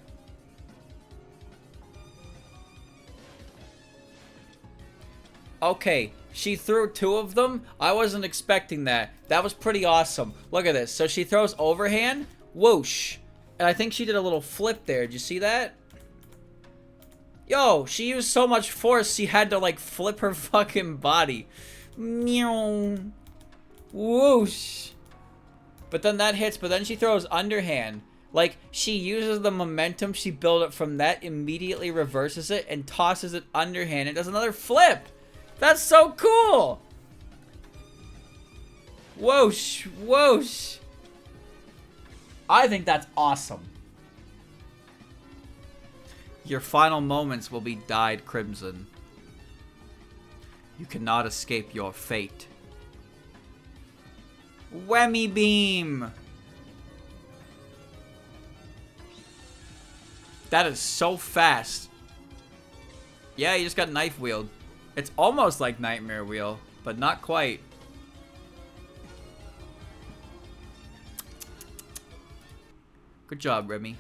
Okay, she threw 2 of them. I wasn't expecting that. That was pretty awesome. Look at this. So she throws overhand. Whoosh. And I think she did a little flip there. Did you see that? Yo, she used so much force, she had to, like, flip her fucking body. Meow. Whoosh. But then that hits, but then she throws underhand. Like, she uses the momentum she built up from that, immediately reverses it, and tosses it underhand. It does another flip. That's so cool. Whoosh. Whoosh. I think that's awesome. Your final moments will be dyed crimson. You cannot escape your fate. Whammy beam! That is so fast. Yeah, you just got knife wield. It's almost like Nightmare Wheel, but not quite. Good job, Remy.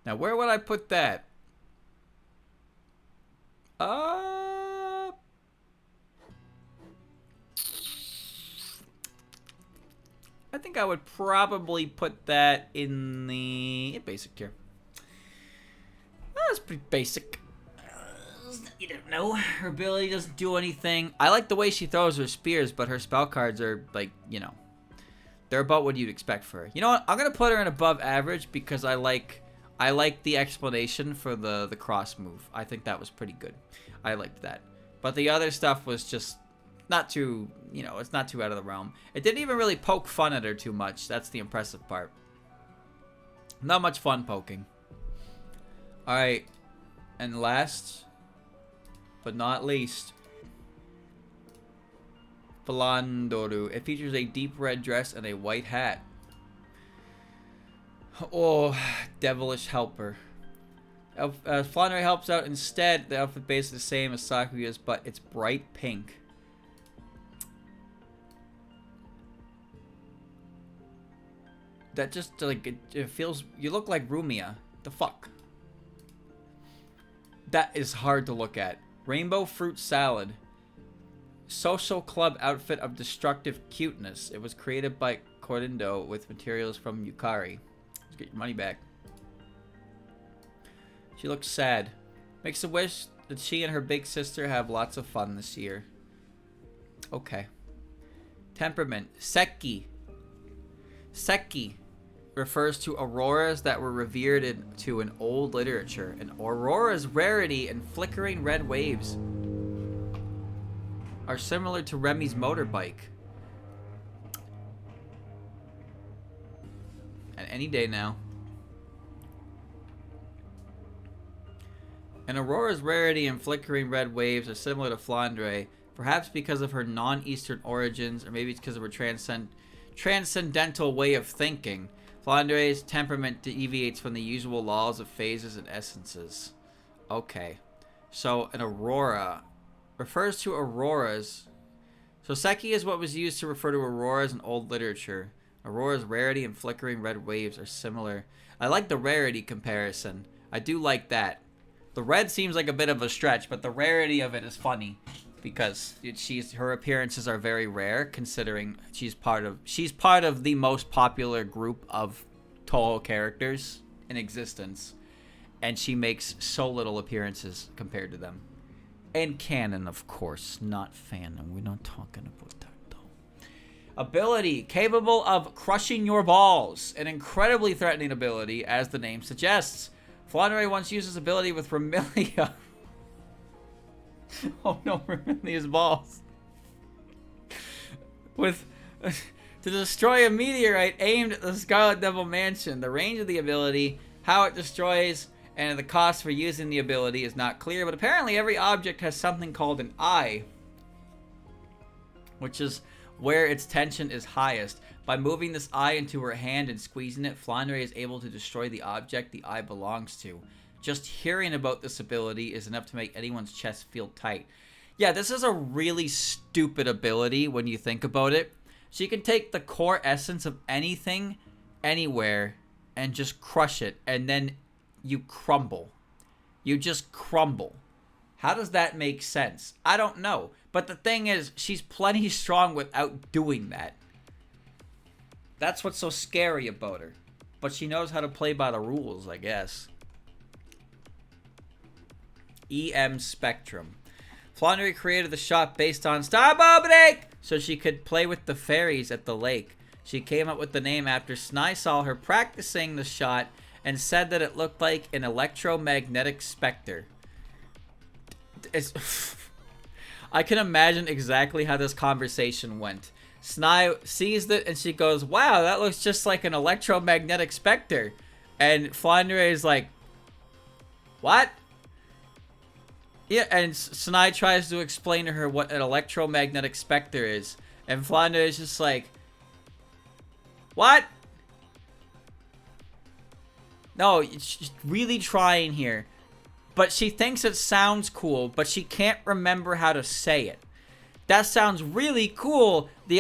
Now, where would I put that? I think I would probably put that in the basic tier. That's pretty basic. You don't know. Her ability doesn't do anything. I like the way she throws her spears, but her spell cards are, like, you know, they're about what you'd expect for her. You know what? I'm going to put her in above average because I like the explanation for the cross move. I think that was pretty good. I liked that. But the other stuff was just not too, you know, it's not too out of the realm. It didn't even really poke fun at her too much. That's the impressive part. Not much fun poking. Alright. And last, but not least, Flandre. It features a deep red dress and a white hat. Oh, devilish helper. Flandre helps out instead. The outfit base is the same as Sakuya's, but it's bright pink. That just, like, it feels... You look like Rumia. The fuck? That is hard to look at. Rainbow fruit salad. Social club outfit of destructive cuteness. It was created by Corindo with materials from Yukari. Let's get your money back. She looks sad. Makes a wish that she and her big sister have lots of fun this year. Okay. Temperament. Seki. Seki refers to auroras that were revered into an old literature. An aurora's rarity and flickering red waves are similar to Remy's motorbike. And any day now. An aurora's rarity and flickering red waves are similar to Flandre, perhaps because of her non-Eastern origins, or maybe it's because of her transcendental way of thinking. Flandre's temperament deviates from the usual laws of phases and essences. Okay. So, an aurora refers to auroras. So, Seki is what was used to refer to auroras in old literature. Aurora's rarity and flickering red waves are similar. I like the rarity comparison. I do like that. The red seems like a bit of a stretch, but the rarity of it is funny because her appearances are very rare, considering she's part of the most popular group of Toho characters in existence, and she makes so little appearances compared to them. And canon, of course, not fanon. We're not talking about that though. Ability capable of crushing your balls, an incredibly threatening ability, as the name suggests. Flandre once used his ability with Remilia. Oh no, Remilia's balls. To destroy a meteorite aimed at the Scarlet Devil Mansion. The range of the ability, how it destroys, and the cost for using the ability is not clear, but apparently every object has something called an eye, which is where its tension is highest. By moving this eye into her hand and squeezing it, Flandre is able to destroy the object the eye belongs to. Just hearing about this ability is enough to make anyone's chest feel tight. Yeah, this is a really stupid ability when you think about it. She can take the core essence of anything, anywhere, and just crush it, and then you crumble. You just crumble. How does that make sense? I don't know. But the thing is, she's plenty strong without doing that. That's what's so scary about her. But she knows how to play by the rules, I guess. EM Spectrum. Flandre created the shot based on Starbow Break so she could play with the fairies at the lake. She came up with the name after Snai saw her practicing the shot and said that it looked like an electromagnetic specter. I can imagine exactly how this conversation went. Snai sees it and she goes, wow, that looks just like an electromagnetic specter. And Flandre is like, what? Yeah, and Snai tries to explain to her what an electromagnetic specter is. And Flandre is just like, what? No, she's really trying here. But she thinks it sounds cool, but she can't remember how to say it. That sounds really cool. The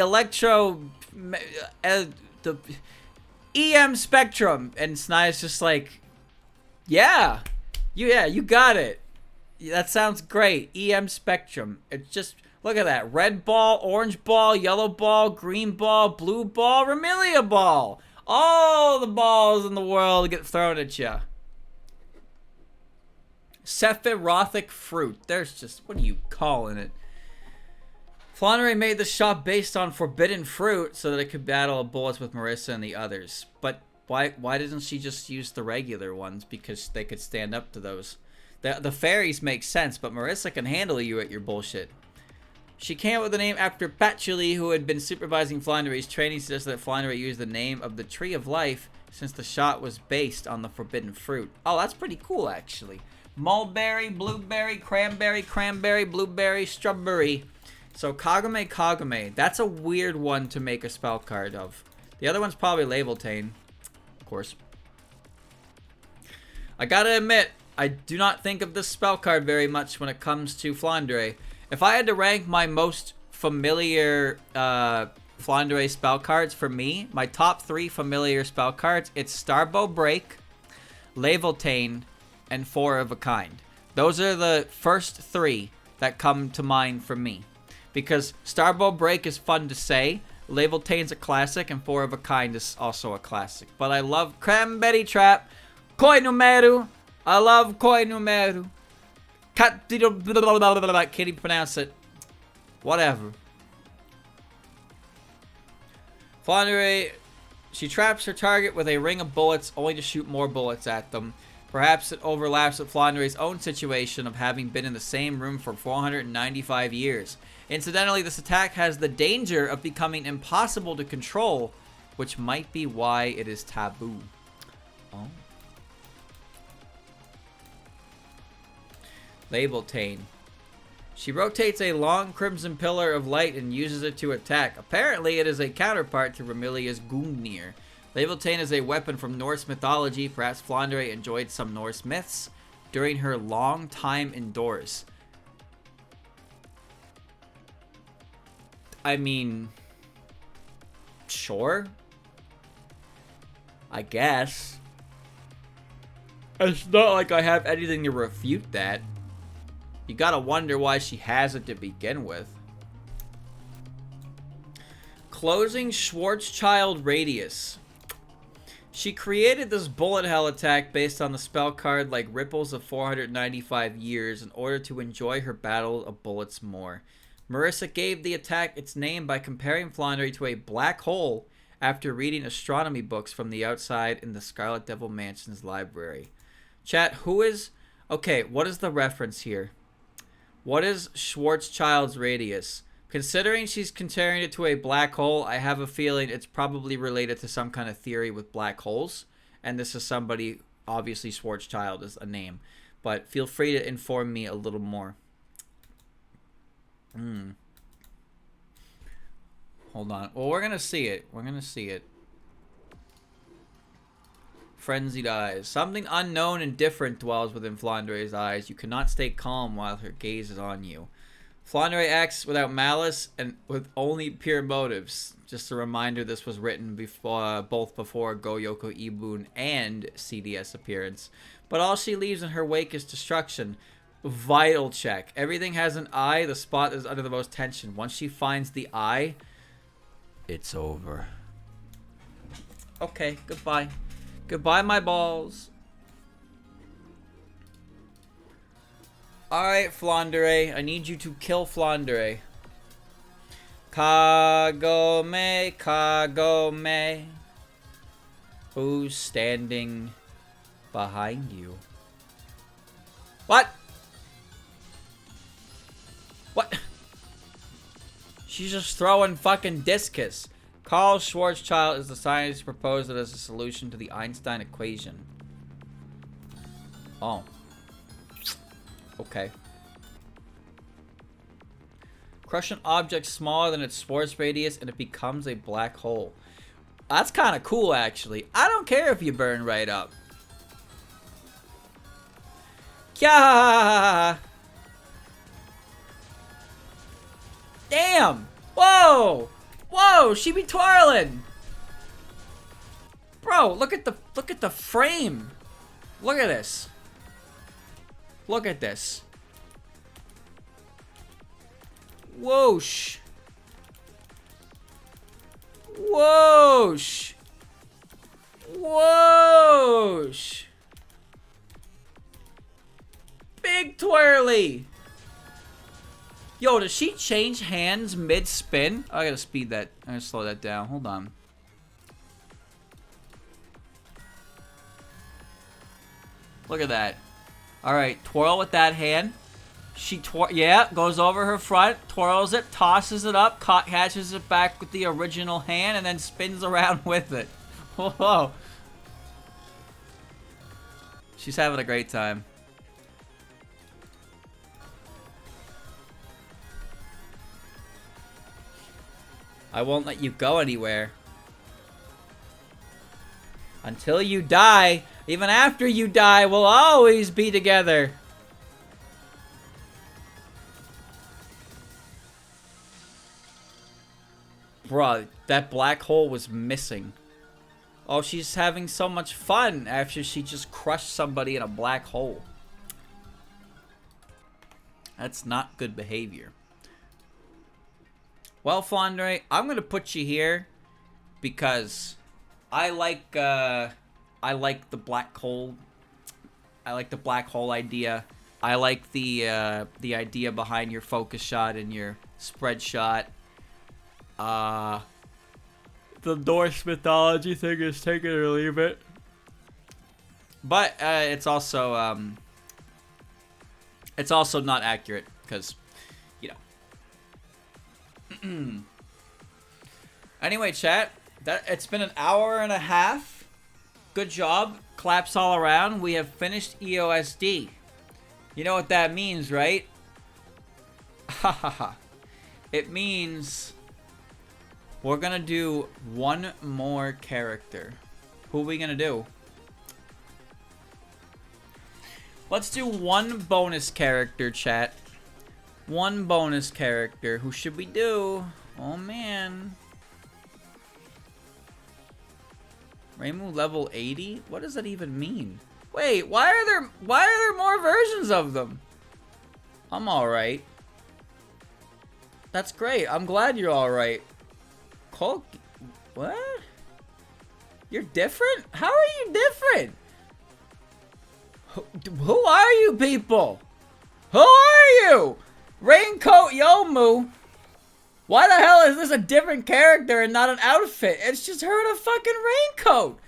the EM spectrum. And Snai is just like, yeah, you got it. That sounds great. EM spectrum. It's just, look at that. Red ball, orange ball, yellow ball, green ball, blue ball, Remilia ball. All the balls in the world get thrown at you. Sephirothic fruit. There's just, what are you calling it? Flandre made the shot based on forbidden fruit so that it could battle bullets with Marisa and the others. But why didn't she just use the regular ones? Because they could stand up to those. The fairies make sense, but Marisa can handle you at your bullshit. She came up with the name after Patchouli, who had been supervising Flandre's training, suggested that Flandre use the name of the Tree of Life since the shot was based on the forbidden fruit. Oh, that's pretty cool, actually. Mulberry, blueberry, cranberry, blueberry, strawberry. So Kagome. That's a weird one to make a spell card of. The other one's probably Lavaltane, of course. I gotta admit, I do not think of this spell card very much when it comes to Flandre. If I had to rank my most familiar Flandre spell cards for me, my top 3 familiar spell cards, it's Starbow Break, Lavaltane, and Four of a Kind. Those are the first 3 that come to mind for me. Because Starbow Break is fun to say, Lavaltane's a classic, and Four of a Kind is also a classic. But I love Cranberry Trap, Koi Numeru. I love Koi Numeru. Can't even pronounce it. Whatever. Flandre, she traps her target with a ring of bullets, only to shoot more bullets at them. Perhaps it overlaps with Flandre's own situation of having been in the same room for 495 years. Incidentally, this attack has the danger of becoming impossible to control, which might be why it is taboo. Oh. Lavaltane. She rotates a long crimson pillar of light and uses it to attack. Apparently, it is a counterpart to Remilia's Gungnir. Lavaltane is a weapon from Norse mythology. Perhaps Flandre enjoyed some Norse myths during her long time indoors. I mean, sure. I guess. It's not like I have anything to refute that. You gotta wonder why she has it to begin with. Closing Schwarzschild Radius. She created this bullet hell attack based on the spell card like Ripples of 495 Years in order to enjoy her battle of bullets more. Marisa gave the attack its name by comparing Flandre to a black hole after reading astronomy books from the outside in the Scarlet Devil Mansion's library. Chat, who is... Okay, what is the reference here? What is Schwarzschild's Radius? Considering she's comparing it to a black hole, I have a feeling it's probably related to some kind of theory with black holes. And this is somebody, obviously Schwarzschild is a name. But feel free to inform me a little more. Hold on. Well, we're going to see it. We're going to see it. Frenzied eyes. Something unknown and different dwells within Flandre's eyes. You cannot stay calm while her gaze is on you. Flandre acts without malice and with only pure motives. Just a reminder, this was written before, both before Goyoko Ibun and CDS appearance. But all she leaves in her wake is destruction. Vital check. Everything has an eye. The spot is under the most tension. Once she finds the eye, it's over. Okay, goodbye. Goodbye, my balls. Alright, Flandre. I need you to kill Flandre. Kagome, Kagome. Who's standing behind you? What? What? She's just throwing fucking discus. Carl Schwarzschild is the scientist who proposed it as a solution to the Einstein equation. Oh. Okay. Crush an object smaller than its force radius and it becomes a black hole. That's kind of cool, actually. I don't care if you burn right up. Yeah. Damn. Whoa. Whoa, she be twirling. Bro, look at the frame. Look at this. Look at this. Whoosh. Whoosh. Whoosh. Big twirly. Yo, does she change hands mid-spin? I gotta speed that. I gotta slow that down. Hold on. Look at that. Alright, twirl with that hand. She goes over her front, twirls it, tosses it up, catches it back with the original hand, and then spins around with it. Whoa. She's having a great time. I won't let you go anywhere. Until you die. Even after you die, we'll always be together. Bruh, that black hole was missing. Oh, she's having so much fun after she just crushed somebody in a black hole. That's not good behavior. Well, Flandre, I'm gonna put you here because I like the black hole. I like the black hole idea. I like the idea behind your focus shot and your spread shot. The Norse mythology thing is take it or leave it. But it's also not accurate because, you know. Anyway, chat, it's been an hour and a half. Good job. Claps all around. We have finished EOSD. You know what that means, right? Ha ha ha. It means we're gonna do one more character. Who are we gonna do? Let's do one bonus character, chat. One bonus character. Who should we do? Oh man. Reimu level 80? What does that even mean? Wait, why are there more versions of them? I'm alright. That's great. I'm glad you're alright. What? You're different? How are you different? Who are you people? Who are you? Raincoat Yomu. Why the hell is this a different character and not an outfit? It's just her in a fucking raincoat.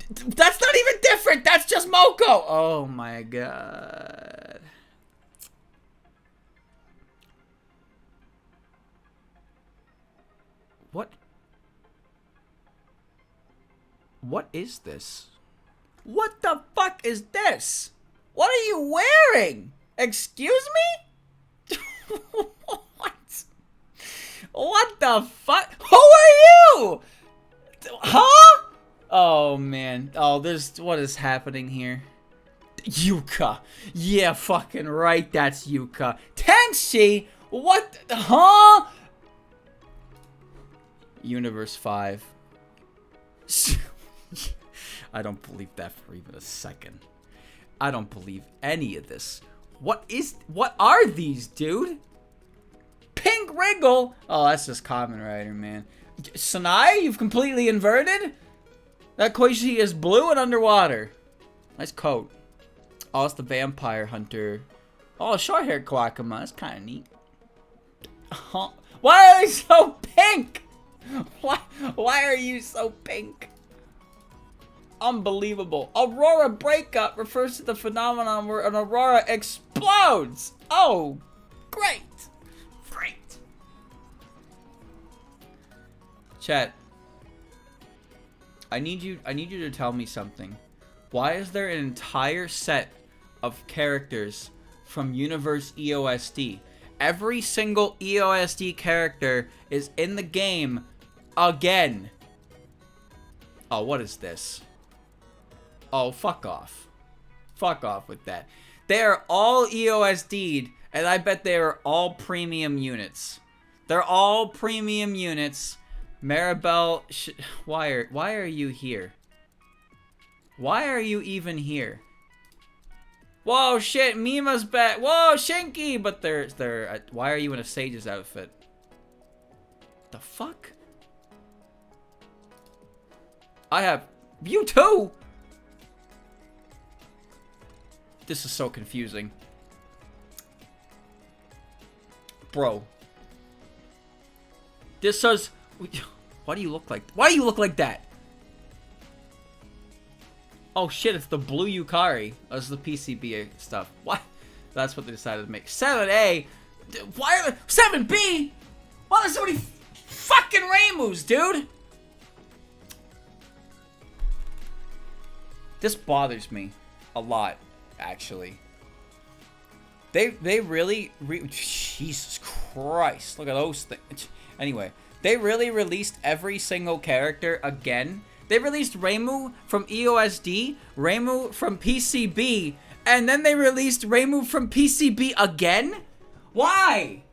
That's not even different. That's just Moko. Oh my god. What? What is this? What the fuck is this? What are you wearing? Excuse me? What? What the fuck? Who are you? Huh? Oh man. Oh, what is happening here? Yuka. Yeah, fucking right, that's Yuka. Tenshi? What? Huh? Universe 5. I don't believe that for even a second. I don't believe any of this. What are these, dude? Pink Wriggle? Oh, that's just Kamen Rider, man. Sanai, you've completely inverted? That Koichi is blue and underwater. Nice coat. Oh, it's the vampire hunter. Oh, short-haired Koakuma. That's kind of neat. Why are they so pink? Why are you so pink? Unbelievable. Aurora breakup refers to the phenomenon where an aurora explodes. Oh, great. Great. Chat. I need you to tell me something. Why is there an entire set of characters from Universe EOSD? Every single EOSD character is in the game again. Oh, what is this? Oh, fuck off. Fuck off with that. They are all EOSD'd, and I bet they are all premium units. They're all premium units. Maribel, why are you here? Why are you even here? Whoa, shit, Mima's back. Whoa, Shinky! But they're why are you in a sage's outfit? The fuck? I have you too. This is so confusing. Bro. This says, why do you look like that? Oh shit, it's the blue Yukari. Oh, this is the PCB stuff. What? That's what they decided to make. 7A? Why are there 7B? Why are there so many fucking Reimus, dude? This bothers me a lot, actually. They really Jesus Christ. Look at those things. Anyway, they really released every single character again. They released Reimu from EOSD, Reimu from PCB, and then they released Reimu from PCB again? Why?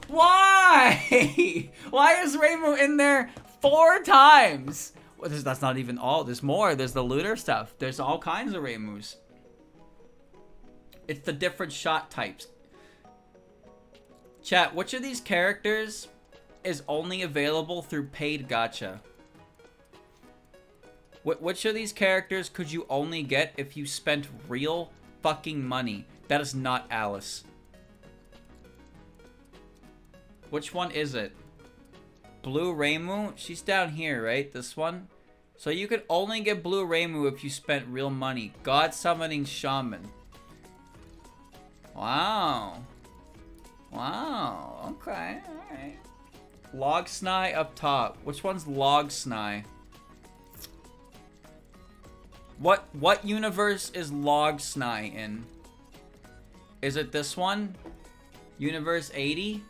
Why? Why is Reimu in there 4 times? Well, that's not even all. There's more. There's the looter stuff. There's all kinds of Reimus. It's the different shot types. Chat, which of these characters is only available through paid gacha? Which of these characters could you only get if you spent real fucking money? That is not Alice. Which one is it? Blue Reimu? She's down here, right? This one? So you could only get Blue Reimu if you spent real money. God Summoning Shaman. Wow. Wow. Okay. Alright. Log Snai up top. Which one's Log Snai? What universe is Log Snai in? Is it this one? Universe 80?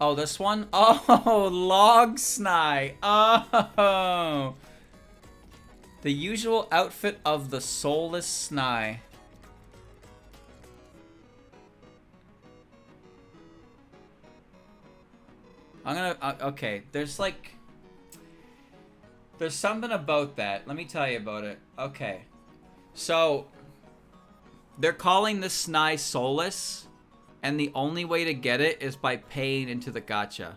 Oh, this one? Oh, Log Snai. Oh. The usual outfit of the soulless Snai. I'm gonna, okay, there's something about that. Let me tell you about it. Okay. So, they're calling this Snai soulless, and the only way to get it is by paying into the gacha.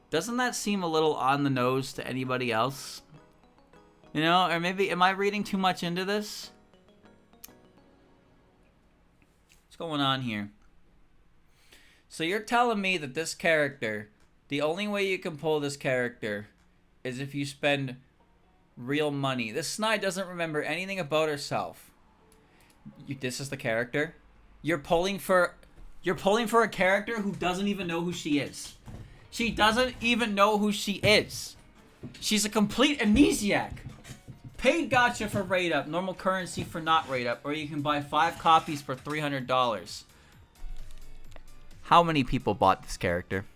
Doesn't that seem a little on the nose to anybody else? You know, or maybe, am I reading too much into this? What's going on here? So you're telling me that this character, the only way you can pull this character is if you spend real money. This Snai doesn't remember anything about herself. This is the character? You're pulling for a character who doesn't even know who she is. She doesn't even know who she is. She's a complete amnesiac. Paid gacha for rate up, normal currency for not rate up, or you can buy 5 copies for $300. How many people bought this character?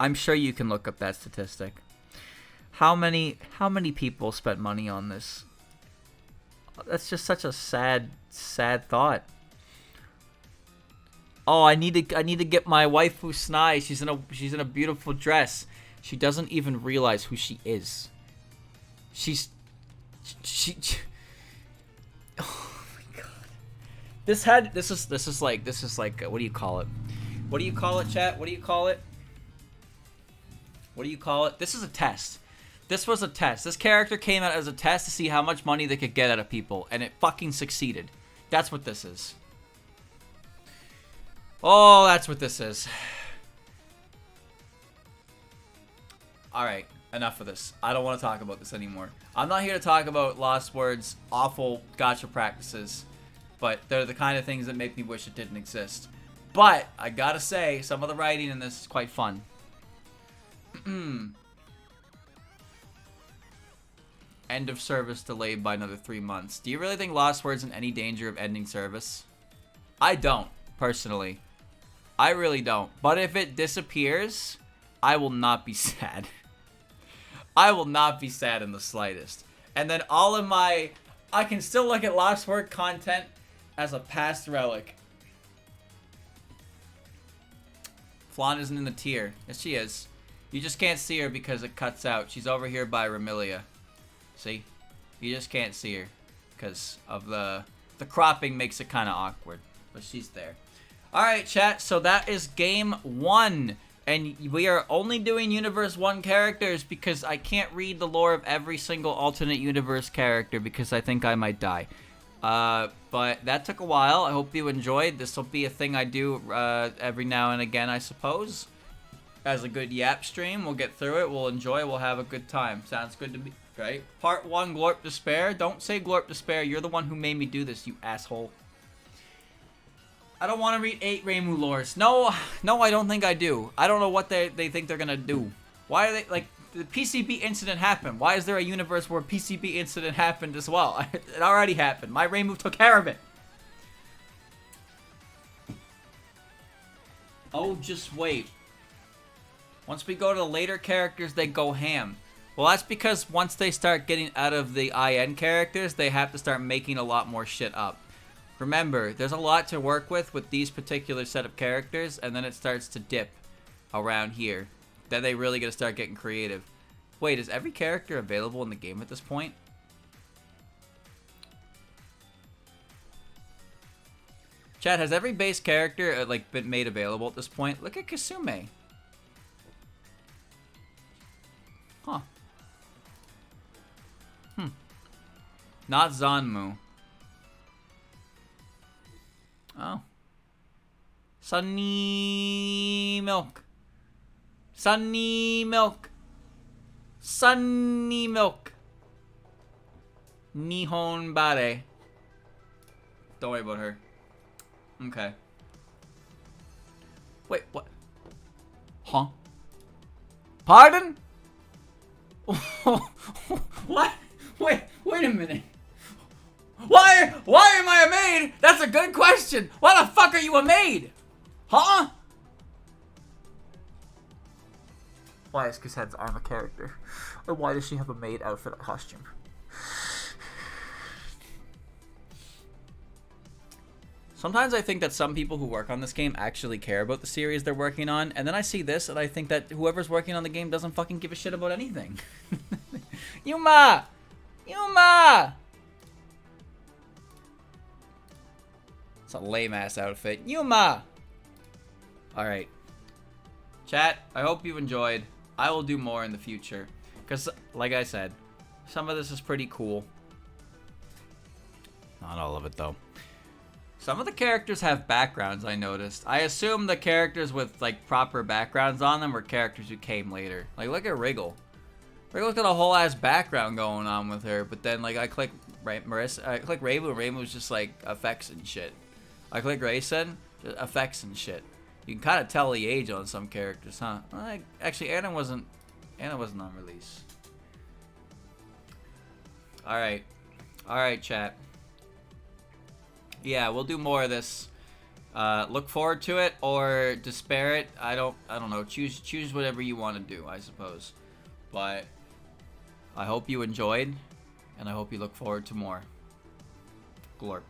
I'm sure you can look up that statistic. How many people spent money on this? That's just such a sad thought. Oh, I need to get my waifu Snai. She's in a beautiful dress. She doesn't even realize who she is. She oh my god. This is like what do you call it? What do you call it, chat? What do you call it? What do you call it? This is a test. This was a test. This character came out as a test to see how much money they could get out of people, and it fucking succeeded. That's what this is. Oh, that's what this is. Alright, enough of this. I don't want to talk about this anymore. I'm not here to talk about Lost Words' awful gacha practices, but they're the kind of things that make me wish it didn't exist. But, I gotta say, some of the writing in this is quite fun. End of service delayed by another 3 months. Do you really think Lost Words in any danger of ending service? I don't, personally. I really don't. But if it disappears, I will not be sad. I will not be sad in the slightest. And then all of my... I can still look at Lost Word content as a past relic. Flandre isn't in the tier. Yes, she is. You just can't see her because it cuts out. She's over here by Remilia. See? You just can't see her because of the cropping makes it kind of awkward. But she's there. Alright, chat. So that is game 1. And we are only doing Universe 1 characters because I can't read the lore of every single alternate universe character because I think I might die. But that took a while. I hope you enjoyed. This will be a thing I do every now and again, I suppose. As a good yap stream, we'll get through it. We'll enjoy. We'll have a good time. Sounds good to me. Right? Part 1, Glorp Despair. Don't say Glorp Despair. You're the one who made me do this, you asshole. I don't want to read 8 Reimu lores. No, I don't think I do. I don't know what they think they're gonna do. Why are they, like, the PCB incident happened. Why is there a universe where PCB incident happened as well? It already happened. My Reimu took care of it. Oh, just wait. Once we go to the later characters, they go ham. Well, that's because once they start getting out of the IN characters, they have to start making a lot more shit up. Remember, there's a lot to work with these particular set of characters, and then it starts to dip around here. Then they really gotta start getting creative. Wait, is every character available in the game at this point? Chat, has every base character like been made available at this point? Look at Kirisame. Huh. Not Zanmu. Oh. Sunny Milk. Sunny Milk. Sunny Milk. Nihon Bare. Don't worry about her. Okay. Wait, what? Huh? Pardon? What? Wait a minute. Why am I a maid? That's a good question. Why the fuck are you a maid? Huh? Why is Cassandra's arm a character? Or why does she have a maid outfit costume? Sometimes I think that some people who work on this game actually care about the series they're working on, and then I see this and I think that whoever's working on the game doesn't fucking give a shit about anything. Yuma! Yuma! It's a lame-ass outfit. Yuma! Alright. Chat, I hope you enjoyed. I will do more in the future. Because, like I said, some of this is pretty cool. Not all of it, though. Some of the characters have backgrounds, I noticed. I assume the characters with, like, proper backgrounds on them were characters who came later. Like, look at Wriggle. Wriggle's got a whole-ass background going on with her, but then, like, I click Marisa, I click Reimu, and Reimu's just, like, effects and shit. I click Rayson, just effects and shit. You can kind of tell the age on some characters, huh? Well, actually, Anna wasn't on release. Alright. Alright, chat. Yeah, we'll do more of this. Look forward to it or despair it. I don't know. Choose whatever you want to do, I suppose. But I hope you enjoyed, and I hope you look forward to more. Glorp.